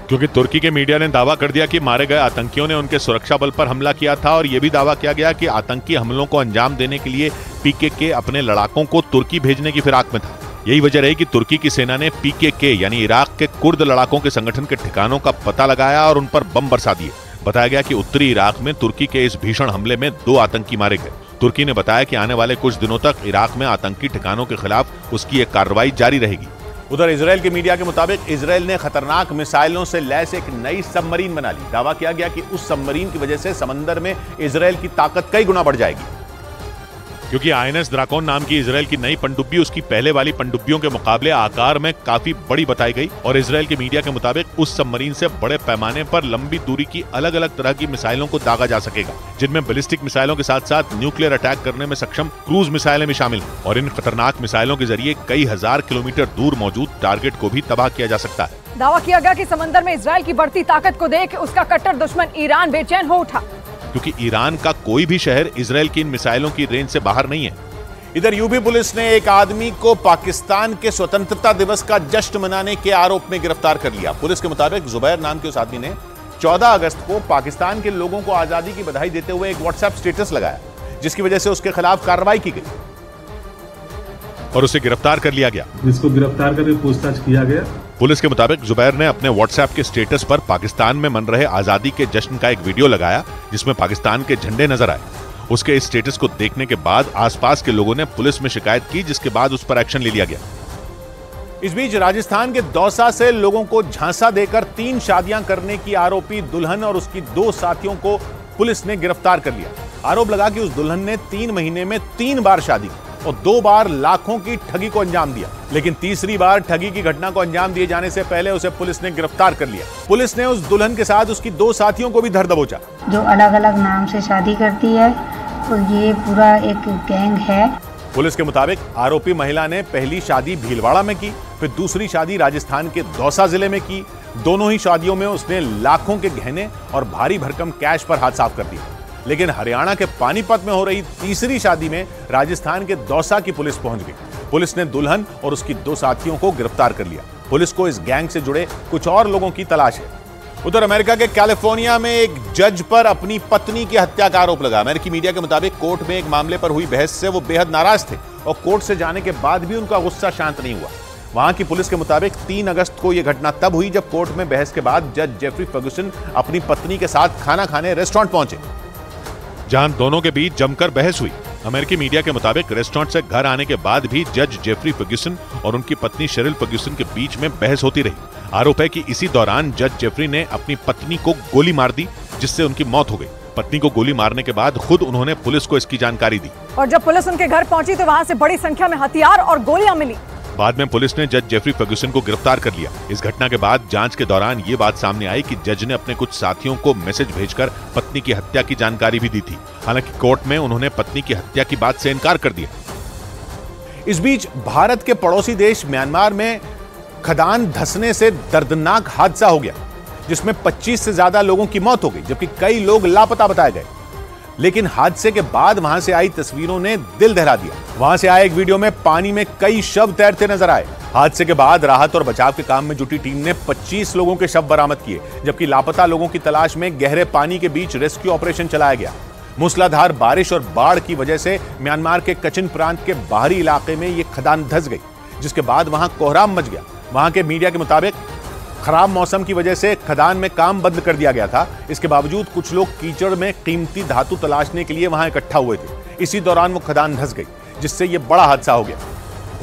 क्योंकि तुर्की के मीडिया ने दावा कर दिया कि मारे गए आतंकियों ने उनके सुरक्षा बल पर हमला किया था, और यह भी दावा किया गया कि आतंकी हमलों को अंजाम देने के लिए पीकेके अपने लड़ाकों को तुर्की भेजने की फिराक में था। यही वजह रही कि तुर्की की सेना ने पीकेके यानी इराक के कुर्द लड़ाकों के संगठन के ठिकानों का पता लगाया और उन पर बम बरसा दिए। बताया गया कि उत्तरी इराक में तुर्की के इस भीषण हमले में 2 आतंकी मारे गए। तुर्की ने बताया कि आने वाले कुछ दिनों तक इराक में आतंकी ठिकानों के खिलाफ उसकी एक कार्रवाई जारी रहेगी। उधर इजराइल के मीडिया के मुताबिक इजराइल ने खतरनाक मिसाइलों से लैस एक नई सबमरीन बना ली। दावा किया गया कि उस सबमरीन की वजह से समंदर में इजराइल की ताकत कई गुना बढ़ जाएगी, क्योंकि आईएनएस ड्रैकन नाम की इजराइल की नई पनडुब्बी उसकी पहले वाली पनडुब्बियों के मुकाबले आकार में काफी बड़ी बताई गई। और इजराइल के मीडिया के मुताबिक उस सबमरीन से बड़े पैमाने पर लंबी दूरी की अलग अलग तरह की मिसाइलों को दागा जा सकेगा, जिनमें बैलिस्टिक मिसाइलों के साथ साथ न्यूक्लियर अटैक करने में सक्षम क्रूज मिसाइलें भी शामिल हैं। और इन खतरनाक मिसाइलों के जरिए कई हजार किलोमीटर दूर मौजूद टारगेट को भी तबाह किया जा सकता है। दावा किया गया कि समंदर में इजराइल की बढ़ती ताकत को देख उसका कट्टर दुश्मन ईरान बेचैन हो उठा, क्योंकि ईरान का कोई भी शहर इजराइल की इन मिसाइलों की रेंज से बाहर नहीं है। इधर यूपी पुलिस ने एक आदमी को पाकिस्तान के स्वतंत्रता दिवस का जश्न मनाने के आरोप में गिरफ्तार कर लिया। पुलिस के मुताबिक जुबैर नाम के उस आदमी ने 14 अगस्त को पाकिस्तान के लोगों को आजादी की बधाई देते हुए एक व्हाट्सएप स्टेटस लगाया, जिसकी वजह से उसके खिलाफ कार्रवाई की गई और उसे गिरफ्तार कर लिया गया, जिसको गिरफ्तार करके पूछताछ किया गया। पुलिस के मुताबिक जुबैर ने अपने व्हाट्सएप के स्टेटस पर पाकिस्तान में मन रहे आजादी के जश्न का एक वीडियो लगाया, जिसमें पाकिस्तान के झंडे नजर आए। उसके इस स्टेटस को देखने के बाद आसपास के लोगों ने पुलिस में शिकायत की, जिसके बाद उस पर एक्शन ले लिया गया। इस बीच राजस्थान के दौसा से लोगों को झांसा देकर 3 शादियां करने की आरोपी दुल्हन और उसकी 2 साथियों को पुलिस ने गिरफ्तार कर लिया। आरोप लगा कि उस दुल्हन ने 3 महीने में 3 बार शादी की और 2 बार लाखों की ठगी को अंजाम दिया, लेकिन तीसरी बार ठगी की घटना को अंजाम दिए जाने से पहले उसे पुलिस ने गिरफ्तार कर लिया। पुलिस ने उस दुल्हन के साथ उसकी 2 साथियों को भी धर दबोचा, जो अलग अलग नाम से शादी करती है, और ये पूरा एक गैंग है। पुलिस के मुताबिक आरोपी महिला ने पहली शादी भीलवाड़ा में की, फिर दूसरी शादी राजस्थान के दौसा जिले में की। दोनों ही शादियों में उसने लाखों के गहने और भारी भरकम कैश पर हाथ साफ कर दिया, लेकिन हरियाणा के पानीपत में हो रही तीसरी शादी में राजस्थान के दौसा की पुलिस पहुंच गई। पुलिस ने दुल्हन और उसकी 2 साथियों को गिरफ्तार कर लिया। पुलिस को इस गैंग से जुड़े कुछ और लोगों की तलाश है। उधर अमेरिका के कैलिफोर्निया में एक जज पर अपनी पत्नी की हत्या का आरोप लगा। अमेरिकी मीडिया के मुताबिक कोर्ट में एक मामले पर हुई बहस से वो बेहद नाराज थे और कोर्ट से जाने के बाद भी उनका गुस्सा शांत नहीं हुआ। वहां की पुलिस के मुताबिक 3 अगस्त को यह घटना तब हुई जब कोर्ट में बहस के बाद जज जेफरी फर्गुसन अपनी पत्नी के साथ खाना खाने रेस्टोरेंट पहुंचे, जहां दोनों के बीच जमकर बहस हुई। अमेरिकी मीडिया के मुताबिक रेस्टोरेंट से घर आने के बाद भी जज जेफरी फर्ग्यूसन और उनकी पत्नी शेरिल फर्ग्यूसन के बीच में बहस होती रही। आरोप है कि इसी दौरान जज जेफरी ने अपनी पत्नी को गोली मार दी, जिससे उनकी मौत हो गई। पत्नी को गोली मारने के बाद खुद उन्होंने पुलिस को इसकी जानकारी दी और जब पुलिस उनके घर पहुंची तो वहां से बड़ी संख्या में हथियार और गोलियां मिली। बाद में पुलिस ने जज जेफरी फर्ग्यूसन को गिरफ्तार कर लिया। इस घटना के बाद जांच के दौरान ये बात सामने आई कि जज ने अपने कुछ साथियों को मैसेज भेजकर पत्नी की हत्या की जानकारी भी दी थी। हालांकि कोर्ट में उन्होंने पत्नी की हत्या की बात से इनकार कर दिया। इस बीच भारत के पड़ोसी देश म्यांमार में खदान धंसने से दर्दनाक हादसा हो गया, जिसमें 25 से ज्यादा लोगों की मौत हो गई, जबकि कई लोग लापता बताए गए। लेकिन हादसे के बाद वहां से आई तस्वीरों ने दिल दहला दिया। वहां से आए एक वीडियो में पानी में कई शव तैरते नजर आए। हादसे के बाद राहत और बचाव के काम में जुटी टीम ने 25 लोगों के शव बरामद किए, जबकि लापता लोगों की तलाश में गहरे पानी के बीच रेस्क्यू ऑपरेशन चलाया गया। मूसलाधार बारिश और बाढ़ की वजह से म्यांमार के कचिन प्रांत के बाहरी इलाके में यह खदान धंस गई, जिसके बाद वहां कोहराम मच गया। वहां के मीडिया के मुताबिक खराब मौसम की वजह से खदान में काम बंद कर दिया गया था। इसके बावजूद कुछ लोग कीचड़ में कीमती धातु तलाशने के लिए वहां इकट्ठा हुए थे। इसी दौरान वो खदान धंस गई, जिससे यह बड़ा हादसा हो गया।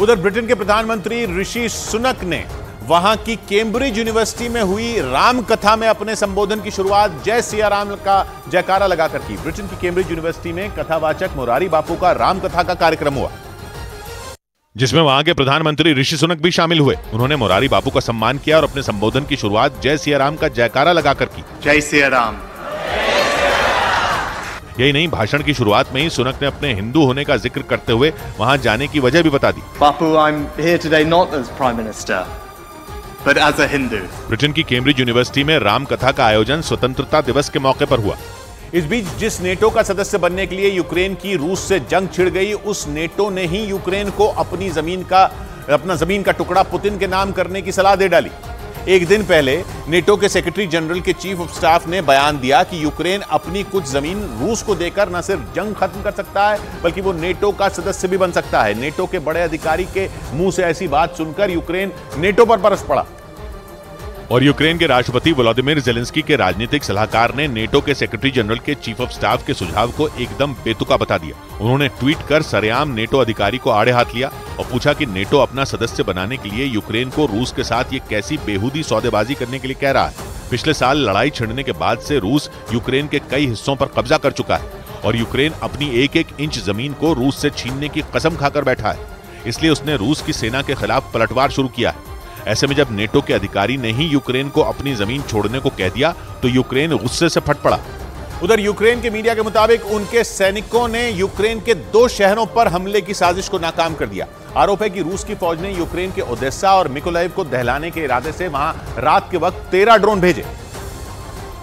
उधर ब्रिटेन के प्रधानमंत्री ऋषि सुनक ने वहां की कैम्ब्रिज यूनिवर्सिटी में हुई राम कथा में अपने संबोधन की शुरुआत जय सिया राम का जयकारा लगाकर की। ब्रिटेन की कैम्ब्रिज यूनिवर्सिटी में कथावाचक मोरारी बापू का राम कथा का कार्यक्रम हुआ, जिसमें वहां के प्रधानमंत्री ऋषि सुनक भी शामिल हुए। उन्होंने मोरारी बापू का सम्मान किया और अपने संबोधन की शुरुआत जय सिया राम का जयकारा लगाकर की। जय सिया राम। यही नहीं, भाषण की शुरुआत में ही सुनक ने अपने हिंदू होने का जिक्र करते हुए वहां जाने की वजह भी बता दी। Bapu, I am here today not as prime minister but as a Hindu. Britain की कैम्ब्रिज यूनिवर्सिटी में राम कथा का आयोजन स्वतंत्रता दिवस के मौके पर हुआ। इस बीच जिस नेटो का सदस्य बनने के लिए यूक्रेन की रूस से जंग छिड़ गई, उस नेटो ने ही यूक्रेन को अपना जमीन का टुकड़ा पुतिन के नाम करने की सलाह दे डाली। एक दिन पहले नेटो के सेक्रेटरी जनरल के चीफ ऑफ स्टाफ ने बयान दिया कि यूक्रेन अपनी कुछ जमीन रूस को देकर न सिर्फ जंग खत्म कर सकता है, बल्कि वो नेटो का सदस्य भी बन सकता है। नेटो के बड़े अधिकारी के मुंह से ऐसी बात सुनकर यूक्रेन नेटो पर बरस पड़ा और यूक्रेन के राष्ट्रपति व्लादिमीर ज़ेलेंस्की के राजनीतिक सलाहकार ने नेटो के सेक्रेटरी जनरल के चीफ ऑफ स्टाफ के सुझाव को एकदम बेतुका बता दिया। उन्होंने ट्वीट कर सरेआम नेटो अधिकारी को आड़े हाथ लिया और पूछा कि नेटो अपना सदस्य बनाने के लिए यूक्रेन को रूस के साथ ये कैसी बेहूदी सौदेबाजी करने के लिए कह रहा है। पिछले साल लड़ाई छिड़ने के बाद से रूस यूक्रेन के कई हिस्सों पर कब्जा कर चुका है और यूक्रेन अपनी एक एक इंच जमीन को रूस से छीनने की कसम खाकर बैठा है। इसलिए उसने रूस की सेना के खिलाफ पलटवार शुरू किया है। ऐसे में जब नेटो के अधिकारी ने ही यूक्रेन को अपनी जमीन छोड़ने को कह दिया तो यूक्रेन गुस्से से फट पड़ा। उधर यूक्रेन के मीडिया के मुताबिक उनके सैनिकों ने यूक्रेन के 2 शहरों पर हमले की साजिश को नाकाम कर दिया। आरोप है कि रूस की फौज ने यूक्रेन के ओडेसा और मिकोलाइव को दहलाने के इरादे से वहां रात के वक्त 13 ड्रोन भेजे,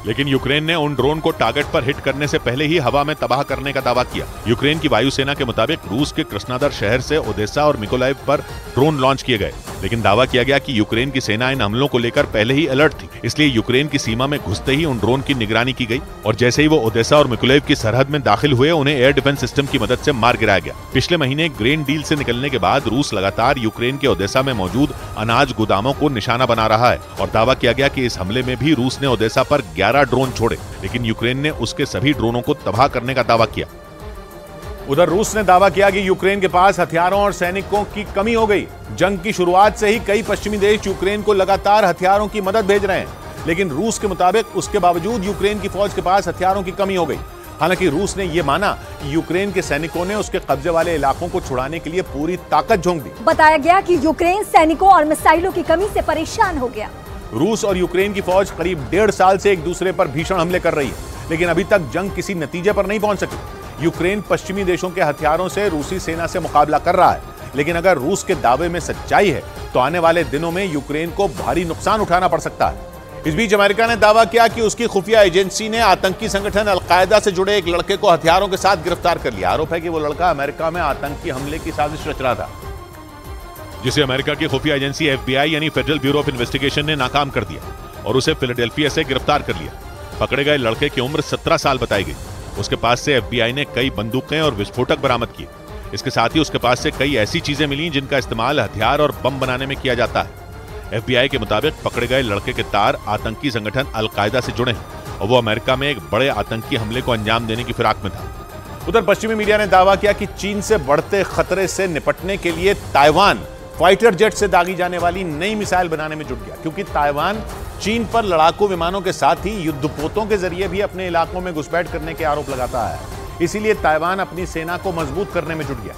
लेकिन यूक्रेन ने उन ड्रोन को टारगेट पर हिट करने से पहले ही हवा में तबाह करने का दावा किया। यूक्रेन की वायुसेना के मुताबिक रूस के कृष्णादर शहर से ओडेसा और मिकोलाइव पर ड्रोन लॉन्च किए गए, लेकिन दावा किया गया कि यूक्रेन की सेना इन हमलों को लेकर पहले ही अलर्ट थी। इसलिए यूक्रेन की सीमा में घुसते ही उन ड्रोन की निगरानी की गई और जैसे ही वो ओडेसा और मिकोलाइव की सरहद में दाखिल हुए, उन्हें एयर डिफेंस सिस्टम की मदद से मार गिराया गया। पिछले महीने ग्रेन डील से निकलने के बाद रूस लगातार यूक्रेन के ओडेसा में मौजूद अनाज गोदामों को निशाना बना रहा है और दावा किया गया कि इस हमले में भी रूस ने ओडेसा पर 11 ड्रोन छोड़े, लेकिन यूक्रेन ने उसके सभी ड्रोनों को तबाह करने का दावा किया। उधर रूस ने दावा किया कि यूक्रेन के पास हथियारों और सैनिकों की कमी हो गई। जंग की शुरुआत से ही कई पश्चिमी देश यूक्रेन को लगातार हथियारों की मदद भेज रहे हैं, लेकिन रूस के मुताबिक उसके बावजूद यूक्रेन की फौज के पास हथियारों की कमी हो गई। हालांकि रूस ने यह माना कि यूक्रेन के सैनिकों ने उसके कब्जे वाले इलाकों को छुड़ाने के लिए पूरी ताकत झोंक दी। बताया गया कि यूक्रेन सैनिकों और मिसाइलों की कमी से परेशान हो गया। रूस और यूक्रेन की फौज करीब 1.5 साल से एक दूसरे पर भीषण हमले कर रही है, लेकिन अभी तक जंग किसी नतीजे पर नहीं पहुंच सकी। यूक्रेन पश्चिमी देशों के हथियारों से रूसी सेना से मुकाबला कर रहा है, लेकिन अगर रूस के दावे में सच्चाई है तो आने वाले दिनों में यूक्रेन को भारी नुकसान उठाना पड़ सकता है। इस बीच अमेरिका ने दावा किया कि उसकी खुफिया एजेंसी ने आतंकी संगठन अलकायदा से जुड़े एक लड़के को हथियारों के साथ गिरफ्तार कर लिया। आरोप है कि वो लड़का अमेरिका में आतंकी हमले की साजिश रच रहा था, जिसे अमेरिका की खुफिया एजेंसी FBI यानी फेडरल ब्यूरो ऑफ इन्वेस्टिगेशन ने नाकाम कर दिया और उसे फिलाडेल्फिया से गिरफ्तार कर लिया। पकड़े गए लड़के की उम्र 17 साल बताई गई। उसके पास से FBI ने कई बंदूकें और विस्फोटक बरामद किए। इसके साथ ही उसके पास से कई ऐसी चीजें मिली जिनका इस्तेमाल हथियार और बम बनाने में किया जाता है। FBI के मुताबिक पकड़े गए लड़के के तार आतंकी संगठन अलकायदा से जुड़े हैं और वो अमेरिका में एक बड़े आतंकी हमले को अंजाम देने की फिराक में था। उधर पश्चिमी मीडिया ने दावा किया कि चीन से बढ़ते खतरे से निपटने के लिए ताइवान फाइटर जेट से दागी जाने वाली नई मिसाइल बनाने में जुट गया, क्योंकि ताइवान चीन पर लड़ाकू विमानों के साथ ही युद्धपोतों के जरिए भी अपने इलाकों में घुसपैठ करने के आरोप लगाता है। इसीलिए ताइवान अपनी सेना को मजबूत करने में जुट गया,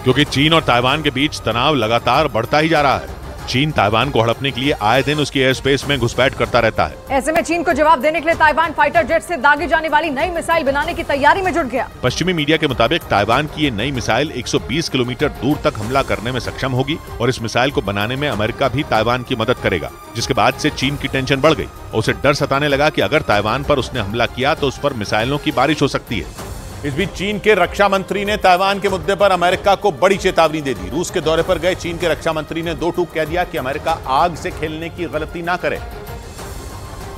क्योंकि चीन और ताइवान के बीच तनाव लगातार बढ़ता ही जा रहा है। चीन ताइवान को हड़पने के लिए आए दिन उसकी एयर स्पेस में घुसपैठ करता रहता है। ऐसे में चीन को जवाब देने के लिए ताइवान फाइटर जेट से दागी जाने वाली नई मिसाइल बनाने की तैयारी में जुट गया। पश्चिमी मीडिया के मुताबिक ताइवान की ये नई मिसाइल 120 किलोमीटर दूर तक हमला करने में सक्षम होगी और इस मिसाइल को बनाने में अमेरिका भी ताइवान की मदद करेगा, जिसके बाद से चीन की टेंशन बढ़ गई और उसे डर सताने लगा कि अगर ताइवान पर उसने हमला किया तो उस पर मिसाइलों की बारिश हो सकती है। इस बीच चीन के रक्षा मंत्री ने ताइवान के मुद्दे पर अमेरिका को बड़ी चेतावनी दे दी। रूस के दौरे पर गए चीन के रक्षा मंत्री ने दो टूक कह दिया कि अमेरिका आग से खेलने की गलती ना करे,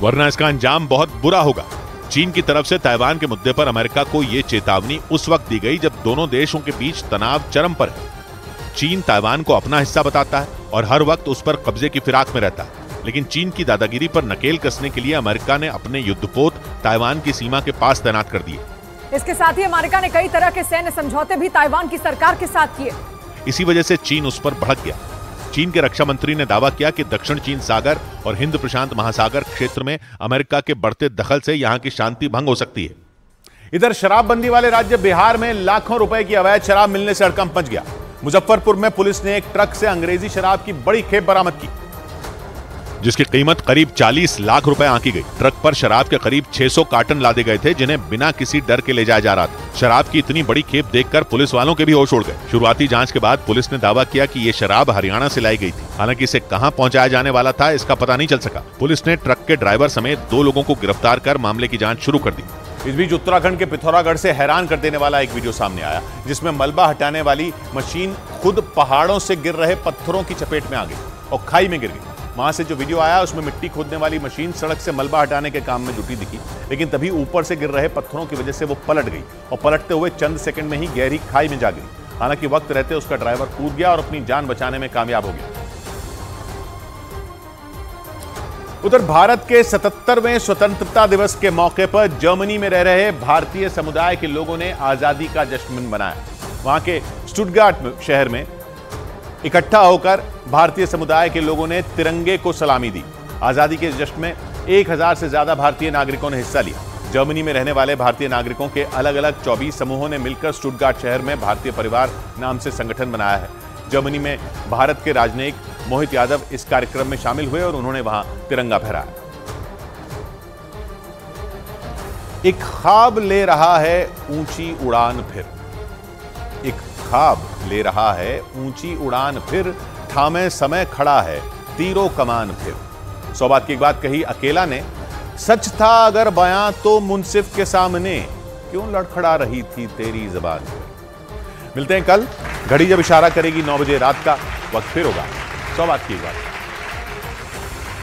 वरना इसका अंजाम बहुत बुरा होगा। चीन की तरफ से ताइवान के मुद्दे पर अमेरिका को यह चेतावनी उस वक्त दी गई जब दोनों देशों के बीच तनाव चरम पर है। चीन ताइवान को अपना हिस्सा बताता है और हर वक्त उस पर कब्जे की फिराक में रहता है, लेकिन चीन की दादागिरी पर नकेल कसने के लिए अमेरिका ने अपने युद्धपोत ताइवान की सीमा के पास तैनात कर दिए। इसके साथ ही अमेरिका ने कई तरह के सैन्य समझौते भी ताइवान की सरकार के साथ किए। इसी वजह से चीन उस पर भड़क गया। चीन के रक्षा मंत्री ने दावा किया कि दक्षिण चीन सागर और हिंद प्रशांत महासागर क्षेत्र में अमेरिका के बढ़ते दखल से यहां की शांति भंग हो सकती है। इधर शराबबंदी वाले राज्य बिहार में लाखों रुपए की अवैध शराब मिलने से हड़कंप मच गया। मुजफ्फरपुर में पुलिस ने एक ट्रक से अंग्रेजी शराब की बड़ी खेप बरामद की, जिसकी कीमत करीब 40 लाख रुपए आंकी गई। ट्रक पर शराब के करीब 600 कार्टन लादे गए थे, जिन्हें बिना किसी डर के ले जाया जा रहा था। शराब की इतनी बड़ी खेप देखकर पुलिस वालों के भी होश उड़ गए। शुरुआती जांच के बाद पुलिस ने दावा किया कि ये शराब हरियाणा से लाई गई थी। हालांकि इसे कहां पहुंचाया जाने वाला था इसका पता नहीं चल सका। पुलिस ने ट्रक के ड्राइवर समेत 2 लोगों को गिरफ्तार कर मामले की जांच शुरू कर दी। इस बीच उत्तराखंड के पिथौरागढ़ से हैरान कर देने वाला एक वीडियो सामने आया, जिसमें मलबा हटाने वाली मशीन खुद पहाड़ों से गिर रहे पत्थरों की चपेट में आ गई और खाई में गिर गई। वहां से जो वीडियो आया उसमें मिट्टी खोदने वाली मशीन सड़क से मलबा हटाने के काम में जुटी दिखी, लेकिन तभी ऊपर से गिर रहे पत्थरों की वजह से वो पलट गई और पलटते हुए चंद सेकंड में ही गहरी खाई में जा गई। हालांकि वक्त रहते उसका ड्राइवर कूद गया और अपनी जान बचाने में कामयाब हो गया। उधर भारत के 77वें स्वतंत्रता दिवस के मौके पर जर्मनी में रह रहे भारतीय समुदाय के लोगों ने आजादी का जश्न मनाया। वहां के स्टुटगार्ट शहर में इकट्ठा होकर भारतीय समुदाय के लोगों ने तिरंगे को सलामी दी। आजादी के जश्न में 1000 से ज्यादा भारतीय नागरिकों ने हिस्सा लिया। जर्मनी में रहने वाले भारतीय नागरिकों के अलग अलग 24 समूहों ने मिलकर स्टुटगार्ट शहर में भारतीय परिवार नाम से संगठन बनाया है। जर्मनी में भारत के राजनयिक मोहित यादव इस कार्यक्रम में शामिल हुए और उन्होंने वहां तिरंगा फहराया। एक ख्वाब ले रहा है ऊंची उड़ान फिर, एक ख्वाब ले रहा है ऊंची उड़ान फिर, थामे समय खड़ा है तीरों कमान फिर। 100 बात की एक बात कही अकेला ने, सच था अगर बयां तो मुंसिफ के सामने, क्यों लड़खड़ा रही थी तेरी ज़बान। मिलते हैं कल, घड़ी जब इशारा करेगी 9 बजे रात का, वक्त फिर होगा 100 बात की एक बात।